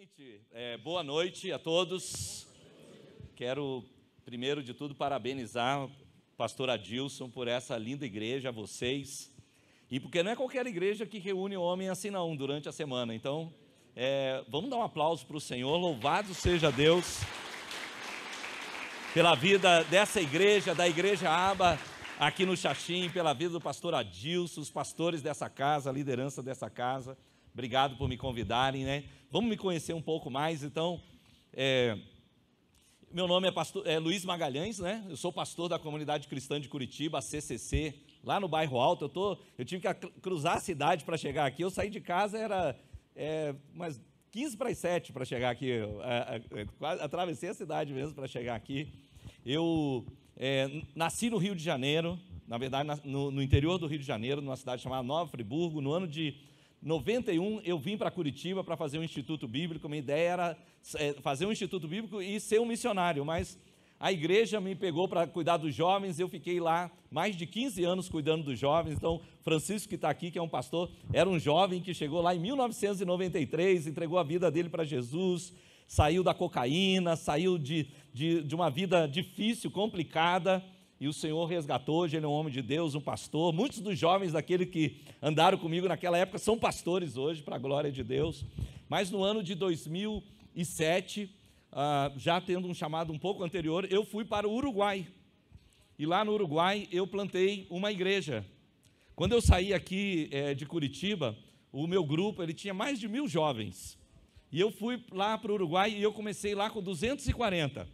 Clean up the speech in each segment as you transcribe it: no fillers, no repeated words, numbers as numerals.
Gente, boa noite a todos. Quero, primeiro de tudo, parabenizar o pastor Adilson por essa linda igreja, a vocês. E porque não é qualquer igreja que reúne homem assim não, durante a semana. Então, vamos dar um aplauso para o Senhor. Louvado seja Deus pela vida dessa igreja, da igreja Aba, aqui no Xaxim, pela vida do pastor Adilson, os pastores dessa casa, a liderança dessa casa. Obrigado por me convidarem, né? Vamos me conhecer um pouco mais. Então, meu nome é Luiz Magalhães, né? Eu sou pastor da Comunidade Cristã de Curitiba, a CCC, lá no Bairro Alto. Eu tive que cruzar a cidade para chegar aqui. Eu saí de casa, era umas 15 para as 7 para chegar aqui. Atravessei a cidade mesmo para chegar aqui. Eu nasci no Rio de Janeiro, na verdade, no interior do Rio de Janeiro, numa cidade chamada Nova Friburgo. No ano de 91, eu vim para Curitiba para fazer um instituto bíblico. Minha ideia era fazer um instituto bíblico e ser um missionário, mas a igreja me pegou para cuidar dos jovens. Eu fiquei lá mais de 15 anos cuidando dos jovens. Então, Francisco, que está aqui, que é um pastor, era um jovem que chegou lá em 1993, entregou a vida dele para Jesus, saiu da cocaína, saiu de uma vida difícil, complicada, e o Senhor resgatou. Hoje ele é um homem de Deus, um pastor. Muitos dos jovens daquele que andaram comigo naquela época são pastores hoje, para a glória de Deus. Mas no ano de 2007, já tendo um chamado um pouco anterior, eu fui para o Uruguai. E lá no Uruguai eu plantei uma igreja. Quando eu saí aqui de Curitiba, o meu grupo ele tinha mais de 1.000 jovens. E eu fui lá para o Uruguai e eu comecei lá com 240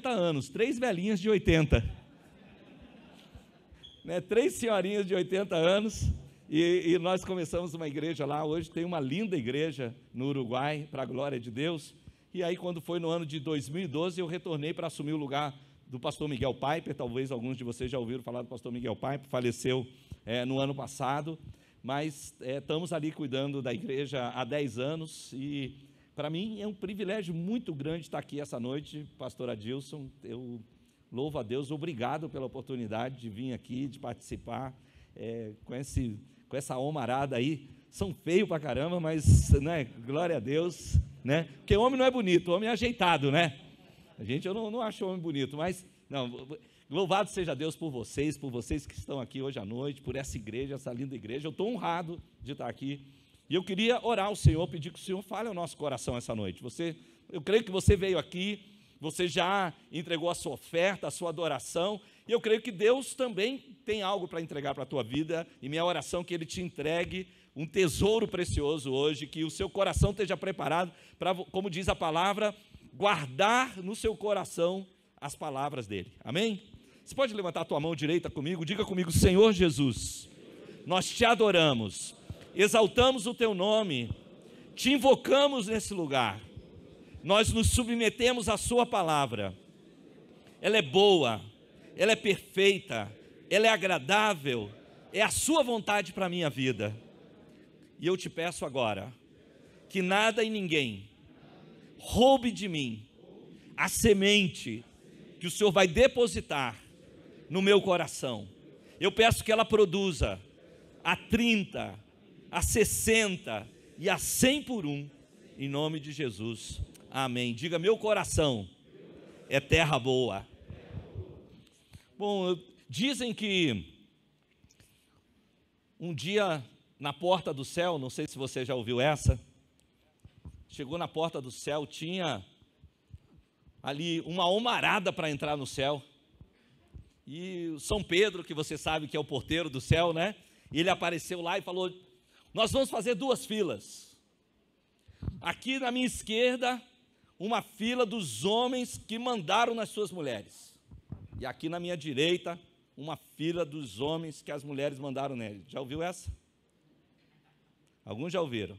anos, 3 velhinhas de 80, né? 3 senhorinhas de 80 anos, e nós começamos uma igreja lá. Hoje tem uma linda igreja no Uruguai, para a glória de Deus. E aí, quando foi no ano de 2012, eu retornei para assumir o lugar do pastor Miguel Piper. Talvez alguns de vocês já ouviram falar do pastor Miguel Piper, faleceu no ano passado, mas estamos ali cuidando da igreja há 10 anos, e para mim é um privilégio muito grande estar aqui essa noite, pastor Adilson. Eu louvo a Deus, obrigado pela oportunidade de vir aqui, de participar com essa homarada aí. São feios pra caramba, mas, né, glória a Deus, né? Porque homem não é bonito, homem é ajeitado, né? Eu não acho homem bonito, mas, não, louvado seja Deus por vocês que estão aqui hoje à noite, por essa igreja, essa linda igreja. Eu estou honrado de estar aqui. E eu queria orar ao Senhor, pedir que o Senhor fale ao nosso coração essa noite. Eu creio que você veio aqui, você já entregou a sua oferta, a sua adoração, e eu creio que Deus também tem algo para entregar para a tua vida, e minha oração é que Ele te entregue um tesouro precioso hoje, que o seu coração esteja preparado para, como diz a palavra, guardar no seu coração as palavras dEle. Amém? Você pode levantar a tua mão direita comigo, diga comigo: Senhor Jesus, nós te adoramos, exaltamos o teu nome, te invocamos nesse lugar, nós nos submetemos à sua palavra. Ela é boa, ela é perfeita, ela é agradável, é a sua vontade para a minha vida. E eu te peço agora, que nada e ninguém roube de mim a semente que o Senhor vai depositar no meu coração. Eu peço que ela produza a 30, a 60 e a 100 por um, em nome de Jesus, amém. Diga: meu coração é terra boa. Bom, dizem que um dia na porta do céu, não sei se você já ouviu essa, chegou na porta do céu, tinha ali uma homarada para entrar no céu, e São Pedro, que você sabe que é o porteiro do céu, né? Ele apareceu lá e falou: nós vamos fazer 2 filas. Aqui na minha esquerda, uma fila dos homens que mandaram nas suas mulheres. E aqui na minha direita, uma fila dos homens que as mulheres mandaram nele. Já ouviu essa? Alguns já ouviram.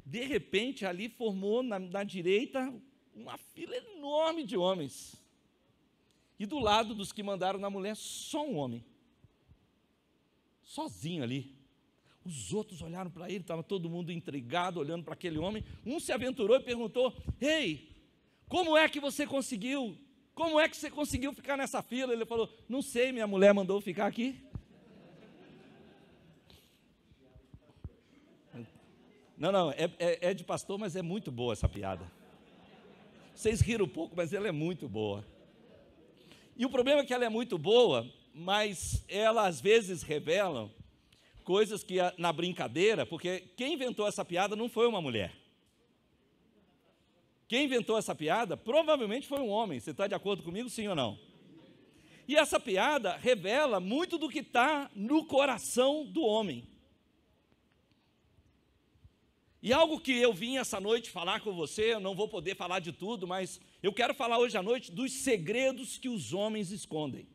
De repente, ali formou na direita uma fila enorme de homens. E do lado dos que mandaram na mulher, só um homem. Sozinho ali. Os outros olharam para ele, estava todo mundo intrigado, olhando para aquele homem. Um se aventurou e perguntou: ei, como é que você conseguiu? Como é que você conseguiu ficar nessa fila? Ele falou: não sei, minha mulher mandou ficar aqui. Não, é de pastor, mas é muito boa essa piada. Vocês riram um pouco, mas ela é muito boa. E o problema é que ela é muito boa, mas ela às vezes revela coisas que na brincadeira, porque quem inventou essa piada não foi uma mulher. Quem inventou essa piada provavelmente foi um homem. Você está de acordo comigo, sim ou não? E essa piada revela muito do que está no coração do homem. E algo que eu vim essa noite falar com você, eu não vou poder falar de tudo, mas eu quero falar hoje à noite dos segredos que os homens escondem.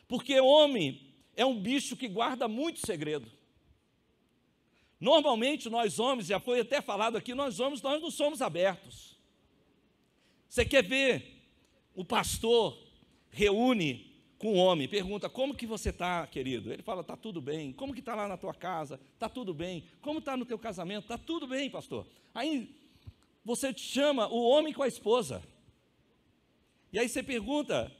Porque homem é um bicho que guarda muito segredo. Normalmente nós homens, já foi até falado aqui, nós homens, nós não somos abertos. Você quer ver o pastor reúne com o homem, pergunta, como que você está, querido? Ele fala, está tudo bem. Como que está lá na tua casa? Está tudo bem. Como está no teu casamento? Está tudo bem, pastor. Aí você chama o homem com a esposa. E aí você pergunta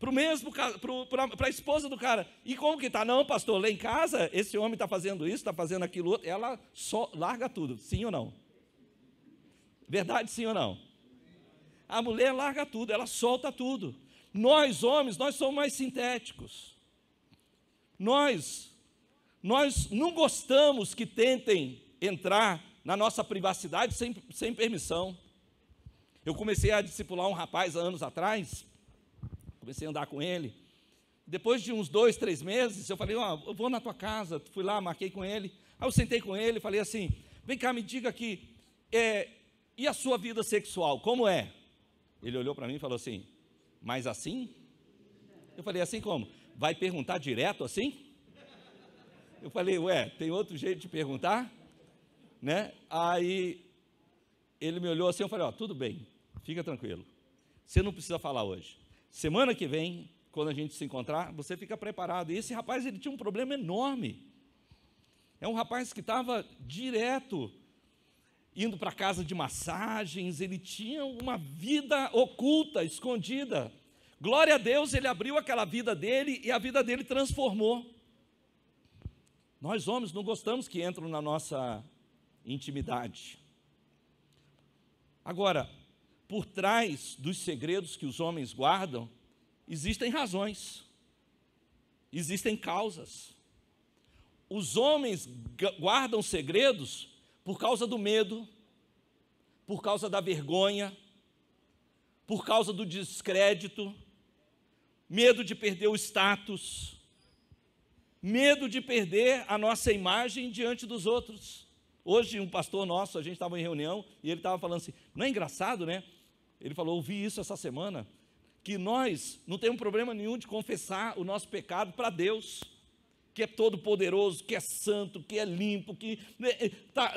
para a esposa do cara, e como que está? Não, pastor, lá em casa, esse homem está fazendo isso, está fazendo aquilo outro. Ela só larga tudo, sim ou não? Verdade, sim ou não? A mulher larga tudo, ela solta tudo. Nós, homens, nós somos mais sintéticos. Nós não gostamos que tentem entrar na nossa privacidade sem permissão. Eu comecei a discipular um rapaz há anos atrás, comecei a andar com ele. Depois de uns 2, 3 meses, eu falei, eu vou na tua casa, fui lá, marquei com ele. Aí eu sentei com ele e falei assim, vem cá, me diga aqui, e a sua vida sexual, como é? Ele olhou para mim e falou assim, mas assim? Eu falei, assim como? Vai perguntar direto assim? Eu falei, tem outro jeito de perguntar? Né? Aí ele me olhou assim, eu falei, tudo bem, fica tranquilo. Você não precisa falar hoje. Semana que vem, quando a gente se encontrar, você fica preparado. E esse rapaz, ele tinha um problema enorme. É um rapaz que estava direto indo para casa de massagens, ele tinha uma vida oculta, escondida. Glória a Deus, ele abriu aquela vida dele e a vida dele transformou. Nós homens não gostamos que entram na nossa intimidade. Agora, por trás dos segredos que os homens guardam, existem razões, existem causas. Os homens guardam segredos por causa do medo, por causa da vergonha, por causa do descrédito, medo de perder o status, medo de perder a nossa imagem diante dos outros. Hoje um pastor nosso, a gente estava em reunião, e ele estava falando assim, não é engraçado, né? Ele falou, ouvi isso essa semana, que nós não temos problema nenhum de confessar o nosso pecado para Deus, que é todo poderoso, que é santo, que é limpo, que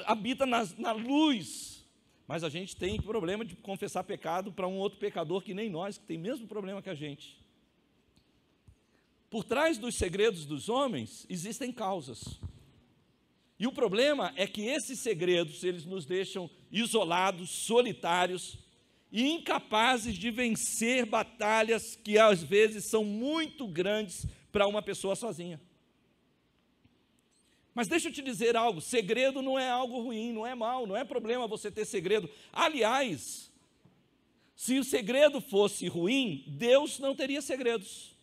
habita na luz. Mas a gente tem problema de confessar pecado para um outro pecador que nem nós, que tem o mesmo problema que a gente. Por trás dos segredos dos homens, existem causas. E o problema é que esses segredos, eles nos deixam isolados, solitários e incapazes de vencer batalhas que às vezes são muito grandes para uma pessoa sozinha. Mas deixa eu te dizer algo, segredo não é algo ruim, não é mal, não é problema você ter segredo. Aliás, se o segredo fosse ruim, Deus não teria segredos.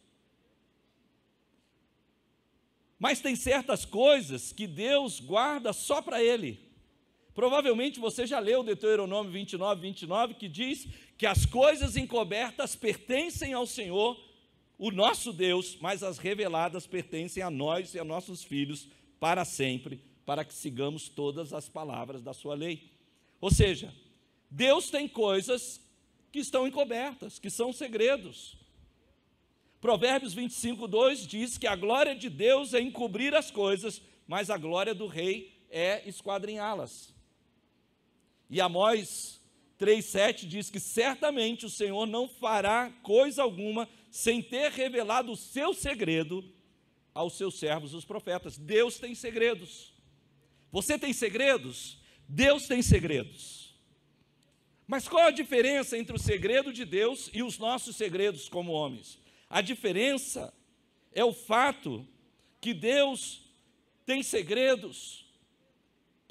Mas tem certas coisas que Deus guarda só para Ele. Provavelmente você já leu Deuteronômio 29, que diz que as coisas encobertas pertencem ao Senhor, o nosso Deus, mas as reveladas pertencem a nós e a nossos filhos para sempre, para que sigamos todas as palavras da sua lei. Ou seja, Deus tem coisas que estão encobertas, que são segredos. Provérbios 25:2 diz que a glória de Deus é encobrir as coisas, mas a glória do rei é esquadrinhá-las. E Amós 3:7 diz que certamente o Senhor não fará coisa alguma sem ter revelado o seu segredo aos seus servos, os profetas. Deus tem segredos. Você tem segredos? Deus tem segredos. Mas qual a diferença entre o segredo de Deus e os nossos segredos como homens? A diferença é o fato que Deus tem segredos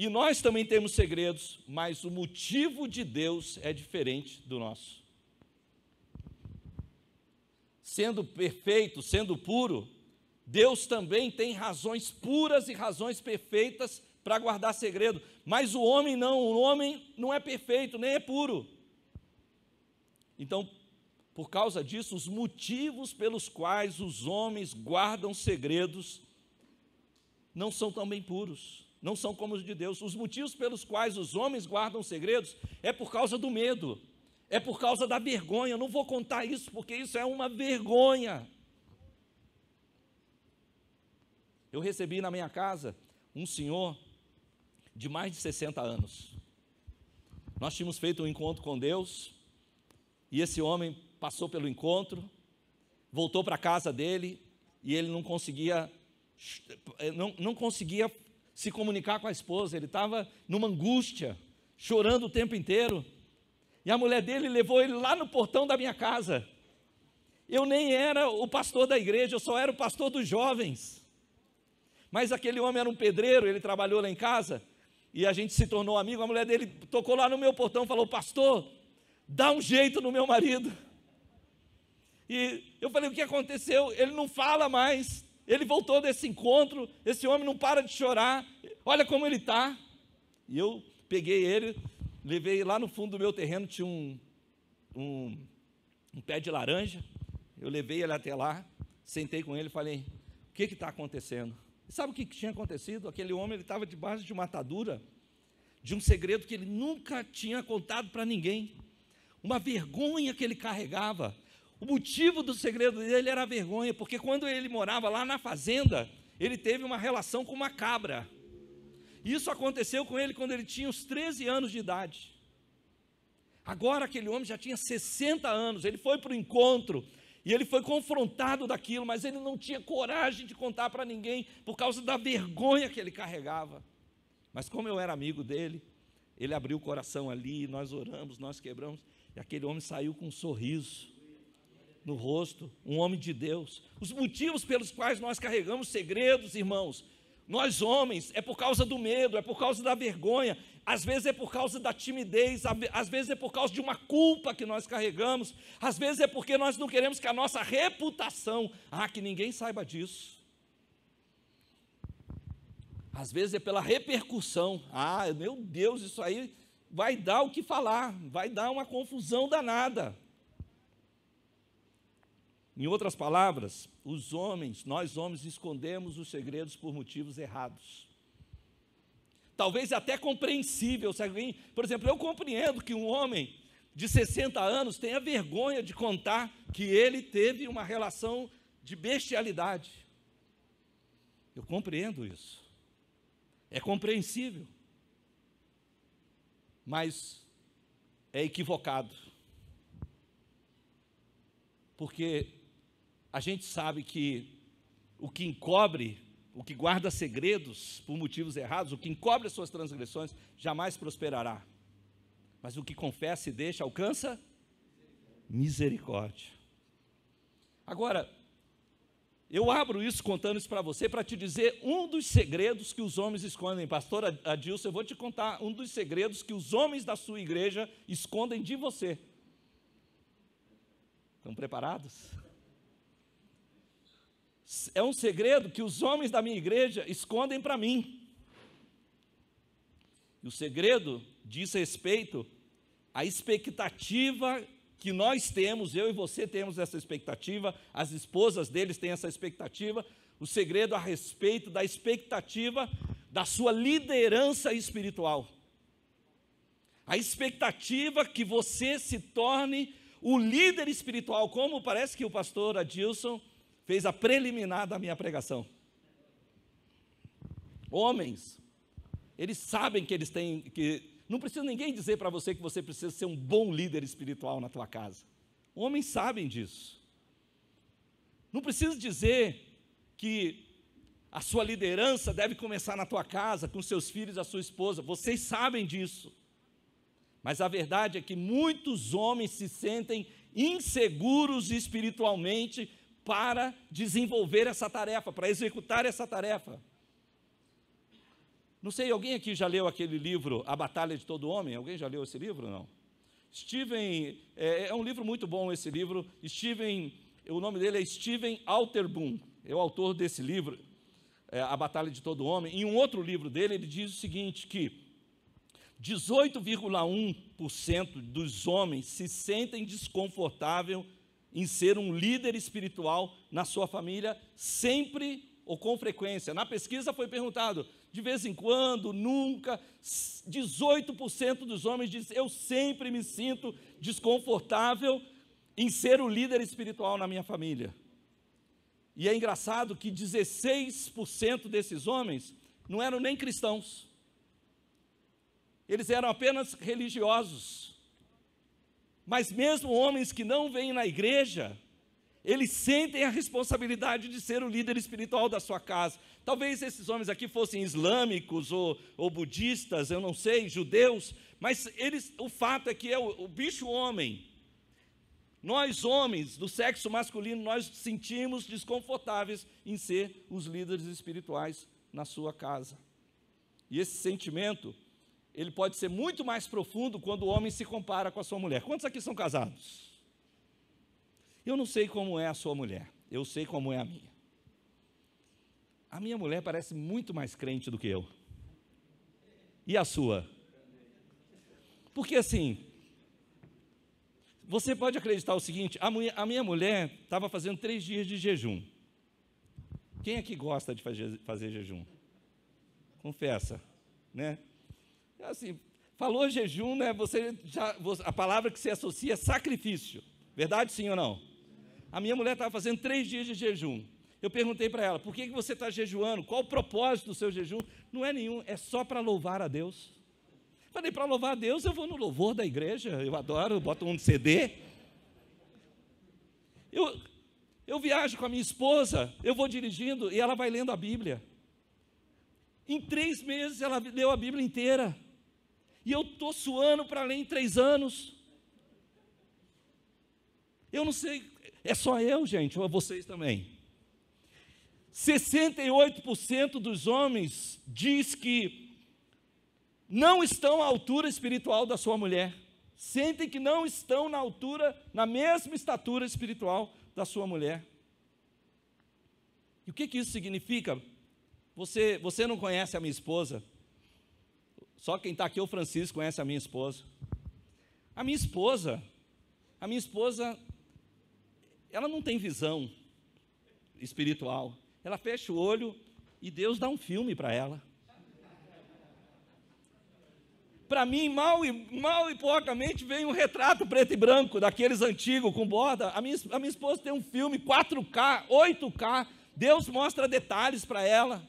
E nós também temos segredos, mas o motivo de Deus é diferente do nosso. Sendo perfeito, sendo puro, Deus também tem razões puras e razões perfeitas para guardar segredo. Mas o homem não é perfeito, nem é puro. Então, por causa disso, os motivos pelos quais os homens guardam segredos não são também puros, não são como os de Deus. Os motivos pelos quais os homens guardam segredos é por causa do medo, é por causa da vergonha. Eu não vou contar isso porque isso é uma vergonha. Eu recebi na minha casa um senhor de mais de 60 anos. Nós tínhamos feito um encontro com Deus, e esse homem passou pelo encontro, voltou para a casa dele, e ele não conseguia se comunicar com a esposa. Ele estava numa angústia, chorando o tempo inteiro, e a mulher dele levou ele lá no portão da minha casa. Eu nem era o pastor da igreja, eu só era o pastor dos jovens. Mas aquele homem era um pedreiro, ele trabalhou lá em casa, e a gente se tornou amigo. A mulher dele tocou lá no meu portão e falou: pastor, dá um jeito no meu marido. E eu falei: o que aconteceu? Ele não fala mais, ele voltou desse encontro, esse homem não para de chorar, olha como ele está. E eu peguei ele, levei lá no fundo do meu terreno, tinha um pé de laranja, eu levei ele até lá, sentei com ele e falei: o que está acontecendo? Sabe o que tinha acontecido? Aquele homem estava debaixo de uma atadura, de um segredo que ele nunca tinha contado para ninguém, uma vergonha que ele carregava. O motivo do segredo dele era a vergonha, porque quando ele morava lá na fazenda, ele teve uma relação com uma cabra. Isso aconteceu com ele quando ele tinha uns 13 anos de idade. Agora aquele homem já tinha 60 anos, ele foi para o encontro, e ele foi confrontado daquilo, mas ele não tinha coragem de contar para ninguém, por causa da vergonha que ele carregava. Mas como eu era amigo dele, ele abriu o coração ali, nós oramos, nós quebramos, e aquele homem saiu com um sorriso no rosto, um homem de Deus. Os motivos pelos quais nós carregamos segredos, irmãos, nós homens, é por causa do medo, é por causa da vergonha, às vezes é por causa da timidez, às vezes é por causa de uma culpa que nós carregamos, às vezes é porque nós não queremos que a nossa reputação, que ninguém saiba disso. Às vezes é pela repercussão, meu Deus, isso aí vai dar o que falar, vai dar uma confusão danada. Em outras palavras, nós homens escondemos os segredos por motivos errados. Talvez até compreensível, se alguém, por exemplo, eu compreendo que um homem de 60 anos tenha vergonha de contar que ele teve uma relação de bestialidade. Eu compreendo isso. É compreensível. Mas é equivocado. Porque a gente sabe que o que encobre, o que guarda segredos por motivos errados, o que encobre as suas transgressões, jamais prosperará. Mas o que confessa e deixa, alcança misericórdia. Agora, eu abro isso, contando isso para você, para te dizer um dos segredos que os homens escondem. Pastor Adilson, eu vou te contar um dos segredos que os homens da sua igreja escondem de você. Estão preparados? É um segredo que os homens da minha igreja escondem para mim. E o segredo diz respeito à expectativa que nós temos, eu e você temos essa expectativa, as esposas deles têm essa expectativa. O segredo a respeito da expectativa da sua liderança espiritual. A expectativa que você se torne o líder espiritual, como parece que o pastor Adilson fez a preliminar da minha pregação. Homens, eles sabem que eles têm que... Não precisa ninguém dizer para você que você precisa ser um bom líder espiritual na tua casa. Homens sabem disso. Não precisa dizer que a sua liderança deve começar na tua casa, com seus filhos, a sua esposa. Vocês sabem disso. Mas a verdade é que muitos homens se sentem inseguros espiritualmente para desenvolver essa tarefa, para executar essa tarefa. Não sei, alguém aqui já leu aquele livro, A Batalha de Todo Homem? Alguém já leu esse livro ou não? É um livro muito bom esse livro. O nome dele é Stephen Alterboom, é o autor desse livro, A Batalha de Todo Homem. Em um outro livro dele, ele diz o seguinte, que 18,1% dos homens se sentem desconfortáveis em ser um líder espiritual na sua família, sempre ou com frequência. Na pesquisa foi perguntado, de vez em quando, nunca, 18% dos homens dizem, eu sempre me sinto desconfortável em ser o líder espiritual na minha família. E é engraçado que 16% desses homens não eram nem cristãos. Eles eram apenas religiosos. Mas mesmo homens que não vêm na igreja, eles sentem a responsabilidade de ser o líder espiritual da sua casa. Talvez esses homens aqui fossem islâmicos ou budistas, eu não sei, judeus, mas o fato é que é o bicho homem. Nós homens do sexo masculino, nós sentimos desconfortáveis em ser os líderes espirituais na sua casa. E esse sentimento, ele pode ser muito mais profundo quando o homem se compara com a sua mulher. Quantos aqui são casados? Eu não sei como é a sua mulher, eu sei como é a minha. A minha mulher parece muito mais crente do que eu. E a sua? Porque assim, você pode acreditar o seguinte, a minha mulher estava fazendo 3 dias de jejum. Quem aqui gosta de fazer jejum? Confessa, né? Assim, falou jejum, né? A palavra que se associa é sacrifício. Verdade, sim ou não? A minha mulher estava fazendo 3 dias de jejum. Eu perguntei para ela, por que você está jejuando? Qual o propósito do seu jejum? Não é nenhum, é só para louvar a Deus. Falei, para louvar a Deus, eu vou no louvor da igreja, eu adoro, eu boto um CD. Eu viajo com a minha esposa, eu vou dirigindo e ela vai lendo a Bíblia. Em 3 meses ela leu a Bíblia inteira. E eu estou suando para ler em 3 anos. Eu não sei, é só eu, gente, ou vocês também? 68% dos homens diz que não estão à altura espiritual da sua mulher. Sentem que não estão na mesma estatura espiritual da sua mulher. E o que isso significa? Você não conhece a minha esposa. Só quem está aqui, o Francisco, conhece a minha esposa. A minha esposa, ela não tem visão espiritual. Ela fecha o olho e Deus dá um filme para ela. Para mim, mal e porcamente, vem um retrato preto e branco, daqueles antigos com borda. A minha esposa tem um filme 4K, 8K, Deus mostra detalhes para ela.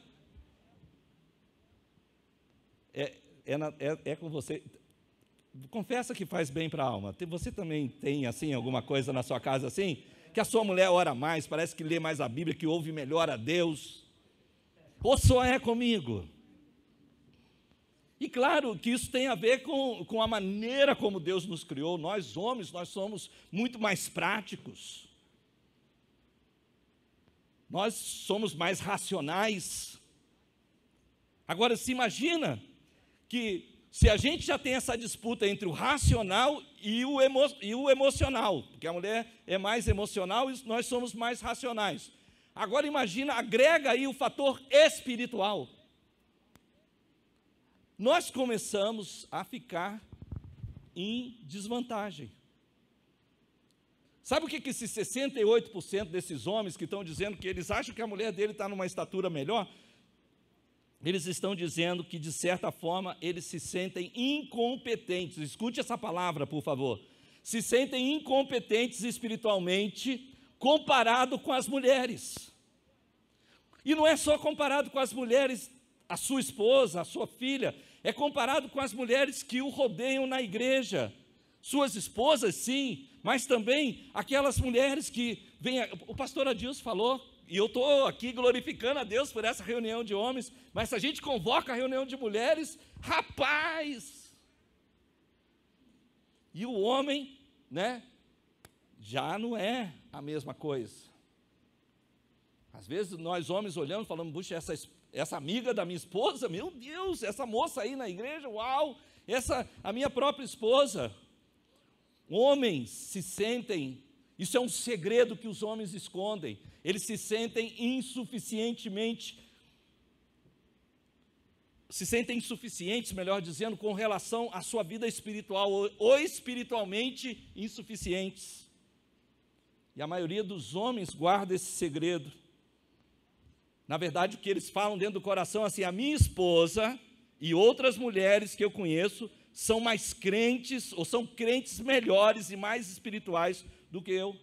É com você. Confessa que faz bem para a alma. Você também tem assim alguma coisa na sua casa assim? Que a sua mulher ora mais, parece que lê mais a Bíblia, que ouve melhor a Deus. Ou só é comigo? E claro que isso tem a ver com a maneira como Deus nos criou. Nós homens, nós somos muito mais práticos. Nós somos mais racionais. Agora, se imagina que se a gente já tem essa disputa entre o racional e o emocional, porque a mulher é mais emocional e nós somos mais racionais. Agora imagina, agrega aí o fator espiritual. Nós começamos a ficar em desvantagem. Sabe o que esses 68% desses homens que estão dizendo que eles acham que a mulher dele está numa estatura melhor? Eles estão dizendo que, de certa forma, eles se sentem incompetentes. Escute essa palavra, por favor. Se sentem incompetentes espiritualmente comparado com as mulheres. E não é só comparado com as mulheres, a sua esposa, a sua filha, é comparado com as mulheres que o rodeiam na igreja. Suas esposas, sim, mas também aquelas mulheres que vêm. O pastor Adilson falou, e eu estou aqui glorificando a Deus por essa reunião de homens, mas se a gente convoca a reunião de mulheres, rapaz! E o homem, né, já não é a mesma coisa. Às vezes nós homens olhamos e falamos, puxa, essa amiga da minha esposa, meu Deus, essa moça aí na igreja, uau, a minha própria esposa. Homens se sentem, isso é um segredo que os homens escondem, eles se sentem insuficientes, melhor dizendo, com relação à sua vida espiritual, ou espiritualmente insuficientes. E a maioria dos homens guarda esse segredo. Na verdade, o que eles falam dentro do coração, assim, a minha esposa e outras mulheres que eu conheço são mais crentes, ou são crentes melhores e mais espirituais do que eu.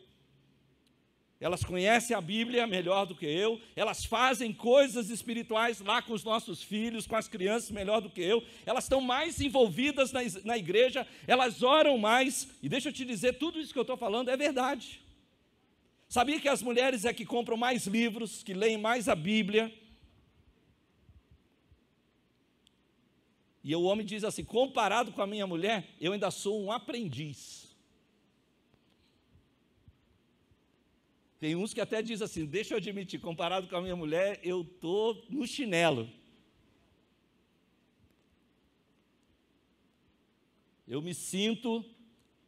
Elas conhecem a Bíblia melhor do que eu, elas fazem coisas espirituais lá com os nossos filhos, com as crianças melhor do que eu, elas estão mais envolvidas na igreja, elas oram mais, e deixa eu te dizer, tudo isso que eu estou falando é verdade. Sabia que as mulheres é que compram mais livros, que leem mais a Bíblia? E o homem diz assim, comparado com a minha mulher, eu ainda sou um aprendiz. Tem uns que até dizem assim, deixa eu admitir, comparado com a minha mulher, eu estou no chinelo. Eu me sinto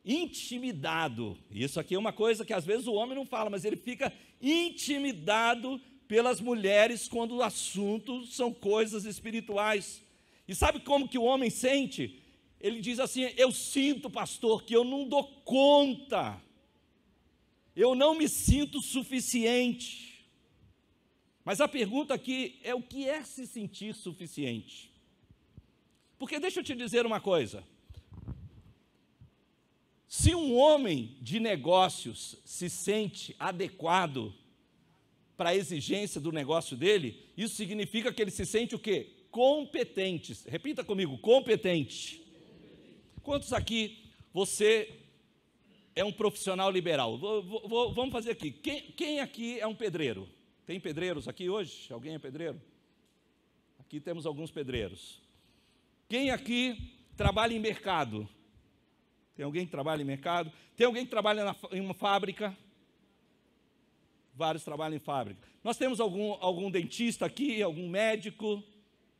intimidado. Isso aqui é uma coisa que às vezes o homem não fala, mas ele fica intimidado pelas mulheres quando o assunto são coisas espirituais. E sabe como que o homem sente? Ele diz assim, eu sinto, pastor, que eu não dou conta. Eu não me sinto suficiente. Mas a pergunta aqui é o que é se sentir suficiente? Porque deixa eu te dizer uma coisa. Se um homem de negócios se sente adequado para a exigência do negócio dele, isso significa que ele se sente o quê? Competente. Repita comigo, competente. Quantos aqui você é um profissional liberal? Vamos fazer aqui. Quem aqui é um pedreiro? Tem pedreiros aqui hoje? Alguém é pedreiro? Aqui temos alguns pedreiros. Quem aqui trabalha em mercado? Tem alguém que trabalha em mercado? Tem alguém que trabalha em uma fábrica? Vários trabalham em fábrica. Nós temos algum dentista aqui, algum médico?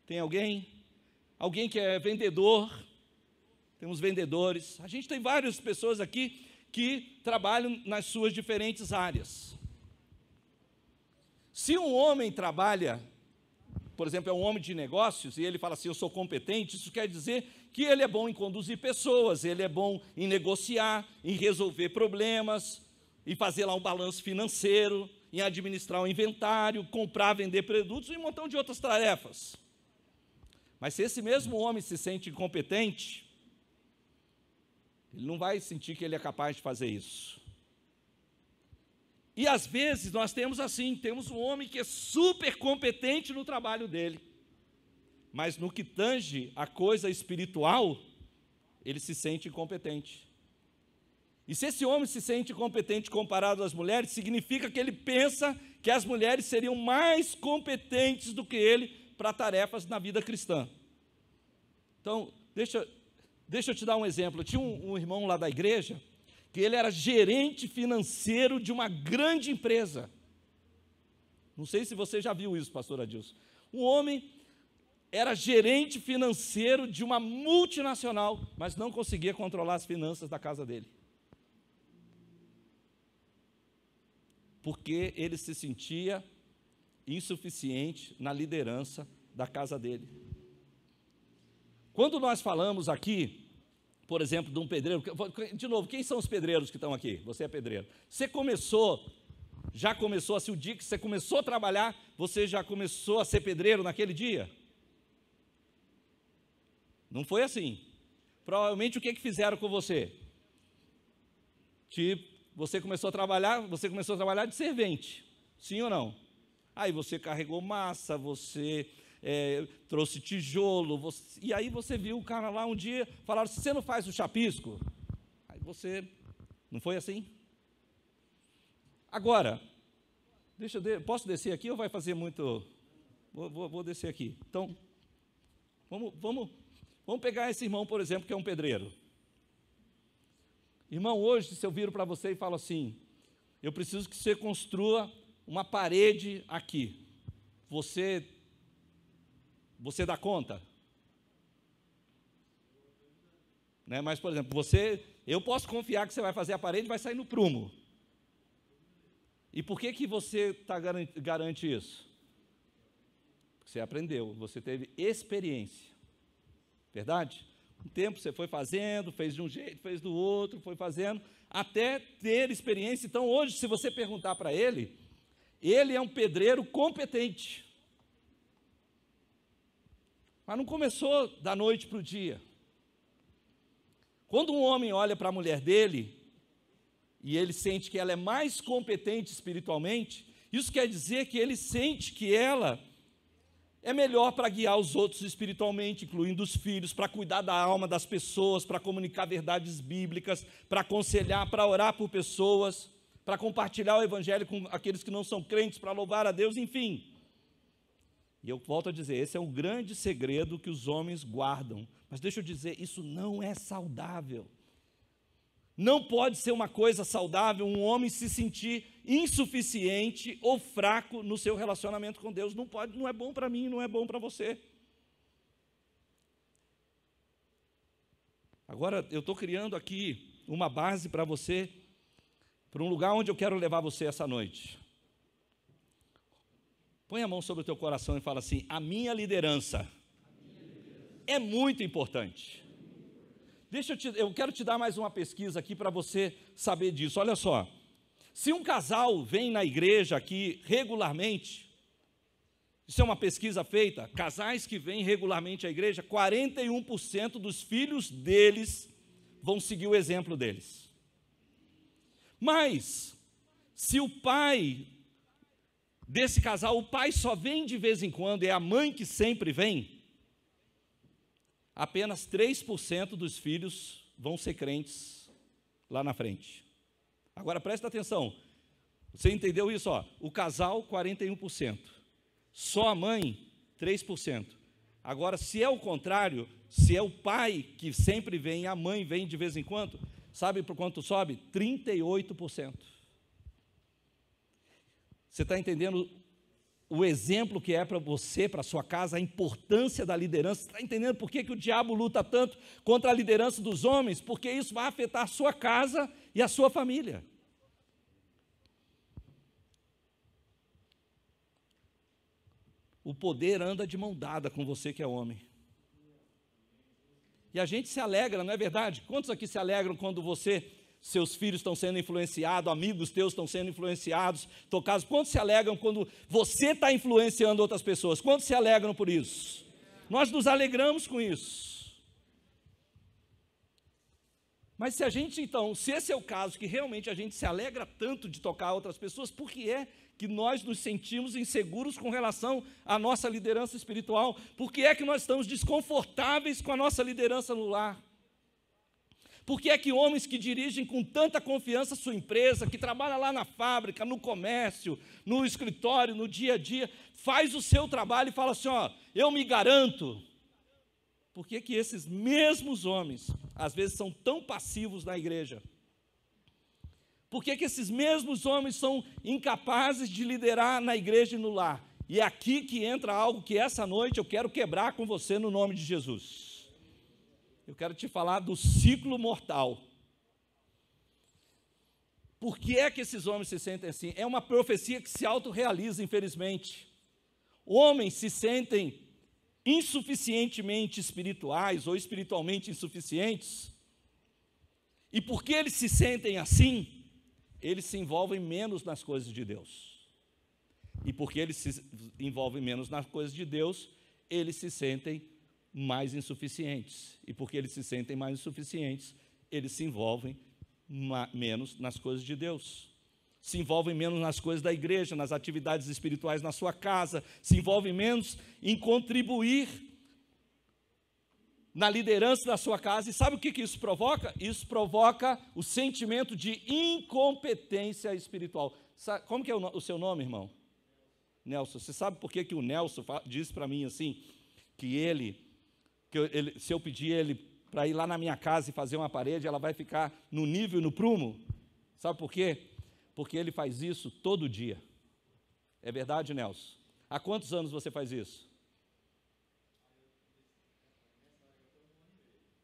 Tem alguém? Alguém que é vendedor? Temos vendedores. A gente tem várias pessoas aqui que trabalham nas suas diferentes áreas. Se um homem trabalha, por exemplo, é um homem de negócios, e ele fala assim, eu sou competente, isso quer dizer que ele é bom em conduzir pessoas, ele é bom em negociar, em resolver problemas, em fazer lá um balanço financeiro, em administrar o inventário, comprar, vender produtos e um montão de outras tarefas. Mas se esse mesmo homem se sente incompetente, ele não vai sentir que ele é capaz de fazer isso. E às vezes nós temos assim, temos um homem que é super competente no trabalho dele, mas no que tange a coisa espiritual, ele se sente incompetente. E se esse homem se sente incompetente comparado às mulheres, significa que ele pensa que as mulheres seriam mais competentes do que ele para tarefas na vida cristã. Então, deixa eu te dar um exemplo. Eu tinha um irmão lá da igreja, que ele era gerente financeiro de uma grande empresa. Não sei se você já viu isso, pastor Adilson. Um homem era gerente financeiro de uma multinacional, mas não conseguia controlar as finanças da casa dele. Porque ele se sentia insuficiente na liderança da casa dele. Quando nós falamos aqui, por exemplo, de um pedreiro, de novo, quem são os pedreiros que estão aqui? Você é pedreiro. Já começou assim, o dia que você começou a trabalhar, você já começou a ser pedreiro naquele dia? Não foi assim. Provavelmente o que fizeram com você? Tipo, você começou a trabalhar de servente, sim ou não? Aí você carregou massa, você trouxe tijolo, e aí você viu o cara lá um dia, falaram, você não faz o chapisco? Aí você, não foi assim? Agora, posso descer aqui ou vai fazer muito? Vou descer aqui. Então, vamos pegar esse irmão, por exemplo, que é um pedreiro. Irmão, hoje, se eu viro para você e falo assim, eu preciso que você construa uma parede aqui. Você Você dá conta? Né? Mas, por exemplo, eu posso confiar que você vai fazer a parede e vai sair no prumo. E por que você garante isso? Você aprendeu, você teve experiência. Verdade? Um tempo você foi fazendo, fez de um jeito, fez do outro, foi fazendo, até ter experiência. Então, hoje, se você perguntar para ele é um pedreiro competente. Mas não começou da noite para o dia. Quando um homem olha para a mulher dele, e ele sente que ela é mais competente espiritualmente, isso quer dizer que ele sente que ela é melhor para guiar os outros espiritualmente, incluindo os filhos, para cuidar da alma das pessoas, para comunicar verdades bíblicas, para aconselhar, para orar por pessoas, para compartilhar o evangelho com aqueles que não são crentes, para louvar a Deus, enfim. E eu volto a dizer, esse é um grande segredo que os homens guardam. Mas deixa eu dizer, isso não é saudável. Não pode ser uma coisa saudável um homem se sentir insuficiente ou fraco no seu relacionamento com Deus. Não pode, não é bom para mim, não é bom para você. Agora, eu estou criando aqui uma base para você, para um lugar onde eu quero levar você essa noite. Põe a mão sobre o teu coração e fala assim: a minha liderança é muito importante. Eu quero te dar mais uma pesquisa aqui para você saber disso. Olha só, se um casal vem na igreja aqui regularmente, isso é uma pesquisa feita, casais que vêm regularmente à igreja, 41% dos filhos deles vão seguir o exemplo deles. Mas, se o pai desse casal, o pai só vem de vez em quando, é a mãe que sempre vem, apenas 3% dos filhos vão ser crentes lá na frente. Agora presta atenção, você entendeu isso? Ó, o casal 41%, só a mãe 3%. Agora, se é o contrário, se é o pai que sempre vem e a mãe vem de vez em quando, sabe por quanto sobe? 38%. Você está entendendo o exemplo que é para você, para a sua casa, a importância da liderança? Você está entendendo por que o diabo luta tanto contra a liderança dos homens? Porque isso vai afetar a sua casa e a sua família. O poder anda de mão dada com você que é homem. E a gente se alegra, não é verdade? Quantos aqui se alegram quando seus filhos estão sendo influenciados, amigos teus estão sendo influenciados, tocados? Quantos se alegram quando você está influenciando outras pessoas? Quantos se alegram por isso? Nós nos alegramos com isso. Mas se esse é o caso, que realmente a gente se alegra tanto de tocar outras pessoas, por que é que nós nos sentimos inseguros com relação à nossa liderança espiritual? Por que é que nós estamos desconfortáveis com a nossa liderança no lar? Por que é que homens que dirigem com tanta confiança a sua empresa, que trabalha lá na fábrica, no comércio, no escritório, no dia a dia, faz o seu trabalho e fala assim: ó, eu me garanto? Por que que esses mesmos homens, às vezes, são tão passivos na igreja? Por que que esses mesmos homens são incapazes de liderar na igreja e no lar? E é aqui que entra algo que essa noite eu quero quebrar com você no nome de Jesus. Eu quero te falar do ciclo mortal. Por que é que esses homens se sentem assim? É uma profecia que se autorrealiza, infelizmente. Homens se sentem insuficientemente espirituais ou espiritualmente insuficientes. E porque eles se sentem assim, eles se envolvem menos nas coisas de Deus. E porque eles se envolvem menos nas coisas de Deus, eles se sentem mais insuficientes. E porque eles se sentem mais insuficientes, eles se envolvem menos nas coisas de Deus. Se envolvem menos nas coisas da igreja, nas atividades espirituais na sua casa, se envolvem menos em contribuir na liderança da sua casa. E sabe o que isso provoca? Isso provoca o sentimento de incompetência espiritual. Como que é o seu nome, irmão? Nelson. Você sabe por que o Nelson disse para mim assim, se eu pedir ele para ir lá na minha casa e fazer uma parede, ela vai ficar no nível e no prumo? Sabe por quê? Porque ele faz isso todo dia. É verdade, Nelson? Há quantos anos você faz isso?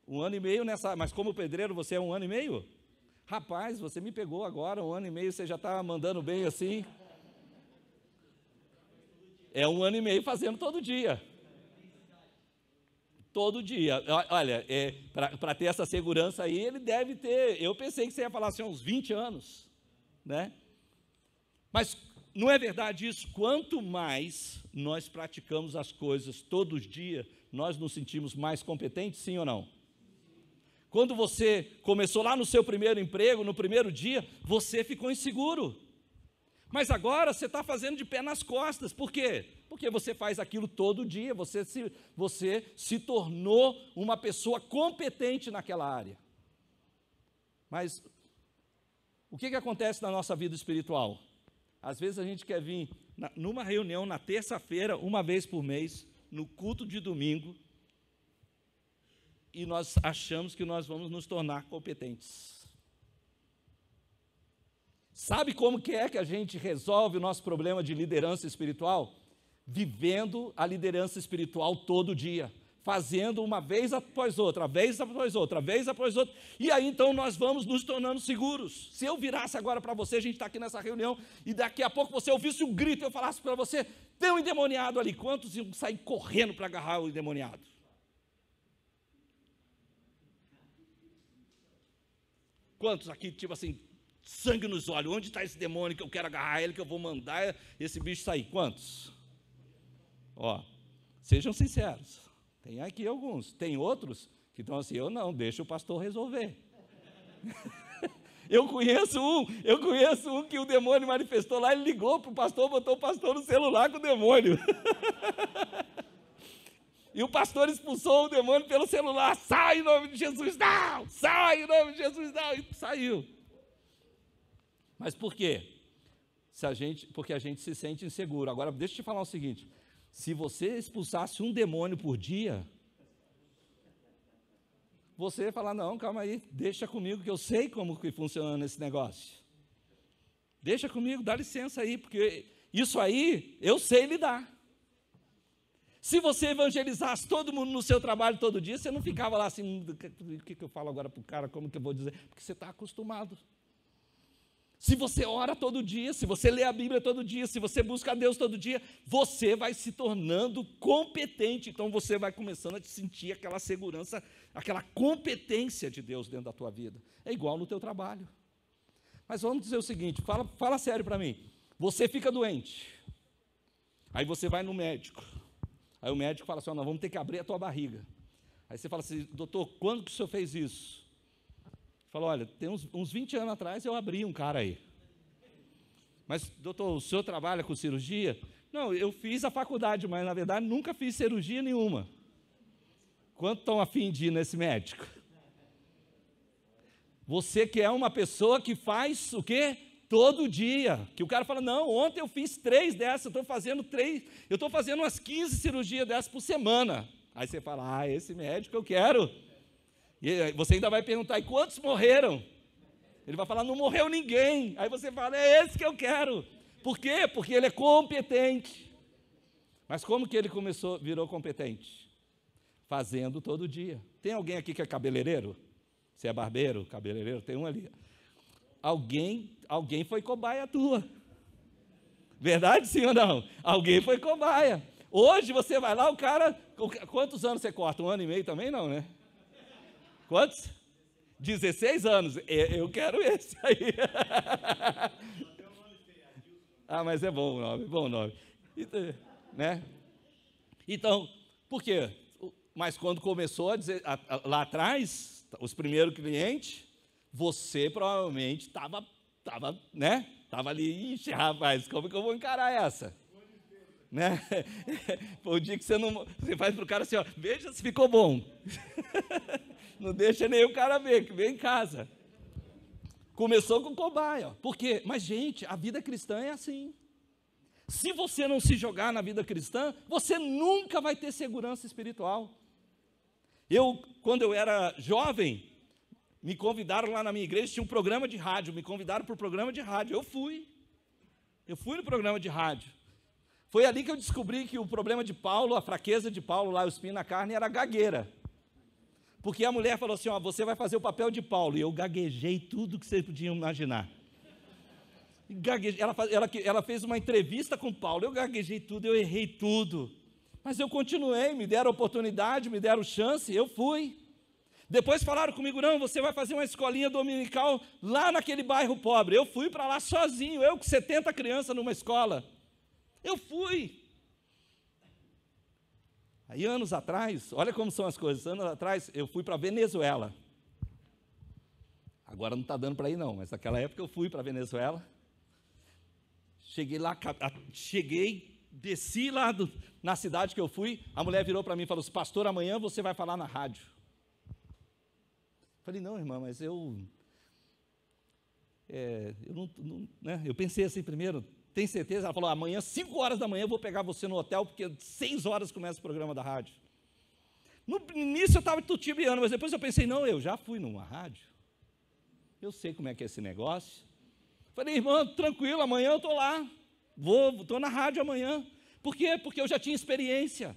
Um ano e meio nessa... Mas como pedreiro, você é 1 ano e meio? Rapaz, você me pegou agora, 1 ano e meio, você já está mandando bem assim. É 1 ano e meio fazendo todo dia. Todo dia. Olha, para ter essa segurança aí, ele deve ter... Eu pensei que você ia falar assim, uns 20 anos, né? Mas não é verdade isso? Quanto mais nós praticamos as coisas todos os dias, nós nos sentimos mais competentes, sim ou não? Quando você começou lá no seu primeiro emprego, no primeiro dia, você ficou inseguro. Mas agora você está fazendo de pé nas costas. Por quê? Porque você faz aquilo todo dia, você se tornou uma pessoa competente naquela área. Mas o que acontece na nossa vida espiritual? Às vezes a gente quer vir numa reunião na terça-feira, uma vez por mês, no culto de domingo, e nós achamos que nós vamos nos tornar competentes. Sabe como que é que a gente resolve o nosso problema de liderança espiritual? Vivendo a liderança espiritual todo dia, fazendo uma vez após outra, vez após outra, vez após outra, e aí então nós vamos nos tornando seguros. Se eu virasse agora para você, a gente está aqui nessa reunião, e daqui a pouco você ouvisse um grito, eu falasse para você, tem um endemoniado ali, quantos iam sair correndo para agarrar o endemoniado? Quantos aqui, tipo assim, sangue nos olhos, onde está esse demônio que eu quero agarrar ele, que eu vou mandar esse bicho sair? Quantos? Ó, sejam sinceros, tem aqui alguns, tem outros que estão assim, eu não, deixa o pastor resolver. Eu conheço um que o demônio manifestou lá, ele ligou para o pastor, botou o pastor no celular com o demônio. E o pastor expulsou o demônio pelo celular, sai em nome de Jesus, não, sai em nome de Jesus, não, e saiu. Mas por quê? Porque a gente se sente inseguro. Agora, deixa eu te falar o seguinte, se você expulsasse um demônio por dia, você ia falar, não, calma aí, deixa comigo, que eu sei como que funciona esse negócio. Deixa comigo, dá licença aí, porque isso aí eu sei lidar. Se você evangelizasse todo mundo no seu trabalho todo dia, você não ficava lá assim, o que eu falo agora para o cara, como que eu vou dizer? Porque você está acostumado. Se você ora todo dia, se você lê a Bíblia todo dia, se você busca a Deus todo dia, você vai se tornando competente, então você vai começando a sentir aquela segurança, aquela competência de Deus dentro da tua vida. É igual no teu trabalho. Mas vamos dizer o seguinte, fala sério para mim, você fica doente, aí você vai no médico, aí o médico fala assim, nós vamos ter que abrir a tua barriga. Aí você fala assim, doutor, quando que o senhor fez isso? Fala, olha, tem uns 20 anos atrás eu abri um cara aí. Mas, doutor, o senhor trabalha com cirurgia? Não, eu fiz a faculdade, mas na verdade nunca fiz cirurgia nenhuma. Quanto estão a fim de ir nesse médico? Você que é uma pessoa que faz o quê? Todo dia. Que o cara fala, não, ontem eu fiz 3 dessas, eu estou fazendo umas 15 cirurgias dessas por semana. Aí você fala, esse médico eu quero. E você ainda vai perguntar, e quantos morreram? Ele vai falar, não morreu ninguém. Aí você fala, é esse que eu quero. Por quê? Porque ele é competente. Mas como que ele virou competente? Fazendo todo dia. Tem alguém aqui que é cabeleireiro? Você é barbeiro, cabeleireiro? Tem um ali. Alguém foi cobaia tua. Verdade, sim ou não? Alguém foi cobaia. Hoje você vai lá, o cara... Quantos anos você corta? 1 ano e meio também não, né? Quantos? 16 anos. Eu quero esse aí. Mas é bom o nome. Né? Então, por quê? Mas quando começou a dizer, lá atrás, os primeiros clientes, você provavelmente estava ali, ixi, rapaz, como que eu vou encarar essa? Né? Foi o dia que você faz para o cara assim, ó, veja se ficou bom. Não deixa nem o cara ver, que vem em casa. Começou com cobaia. Por quê? Mas, gente, a vida cristã é assim. Se você não se jogar na vida cristã, você nunca vai ter segurança espiritual. Quando eu era jovem, me convidaram lá na minha igreja, tinha um programa de rádio, me convidaram para o programa de rádio. Eu fui no programa de rádio. Foi ali que eu descobri que o problema de Paulo, a fraqueza de Paulo lá, o espinho na carne, era a gagueira. Porque a mulher falou assim, ó, você vai fazer o papel de Paulo. E eu gaguejei tudo que você podia imaginar. Ela fez uma entrevista com Paulo, eu gaguejei tudo, eu errei tudo. Mas eu continuei, me deram oportunidade, me deram chance, eu fui. Depois falaram comigo, não, você vai fazer uma escolinha dominical lá naquele bairro pobre. Eu fui para lá sozinho, eu com 70 crianças numa escola. Eu fui. Aí anos atrás, olha como são as coisas, anos atrás eu fui para a Venezuela. Agora não está dando para ir não, mas naquela época eu fui para a Venezuela. Cheguei lá, desci lá na cidade que eu fui, a mulher virou para mim e falou assim, pastor, amanhã você vai falar na rádio. Falei, não, irmã, mas eu pensei assim primeiro, tem certeza? Ela falou, amanhã, 5 horas da manhã, eu vou pegar você no hotel, porque 6 horas começa o programa da rádio. No início eu estava tutibiando, mas depois eu pensei, não, eu já fui numa rádio, eu sei como é que é esse negócio. Falei, irmã, tranquilo, amanhã eu estou lá, estou na rádio amanhã. Por quê? Porque eu já tinha experiência.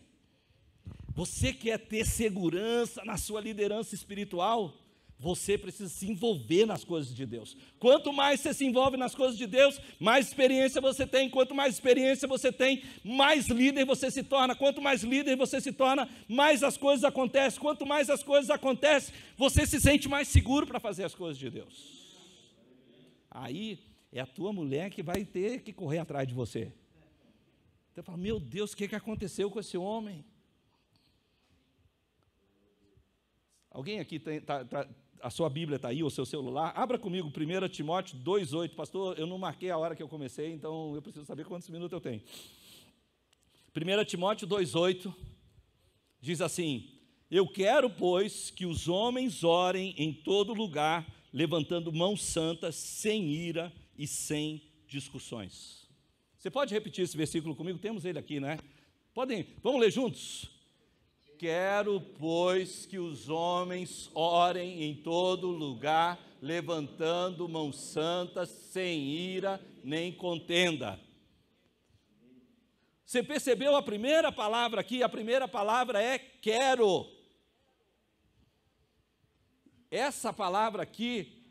Você quer ter segurança na sua liderança espiritual? Você precisa se envolver nas coisas de Deus. Quanto mais você se envolve nas coisas de Deus, mais experiência você tem. Quanto mais experiência você tem, mais líder você se torna. Quanto mais líder você se torna, mais as coisas acontecem. Quanto mais as coisas acontecem, você se sente mais seguro para fazer as coisas de Deus. Aí é a tua mulher que vai ter que correr atrás de você. Você fala, meu Deus, o que aconteceu com esse homem? Alguém aqui a sua Bíblia está aí, o seu celular? Abra comigo 1 Timóteo 2,8. Pastor, eu não marquei a hora que eu comecei, então eu preciso saber quantos minutos eu tenho. 1 Timóteo 2,8 diz assim, eu quero, pois, que os homens orem em todo lugar, levantando mãos santas, sem ira e sem discussões. Você pode repetir esse versículo comigo? Temos ele aqui, né? Vamos ler juntos? Quero, pois, que os homens orem em todo lugar, levantando mãos santas, sem ira nem contenda. Você percebeu a primeira palavra aqui? A primeira palavra é quero. Essa palavra aqui,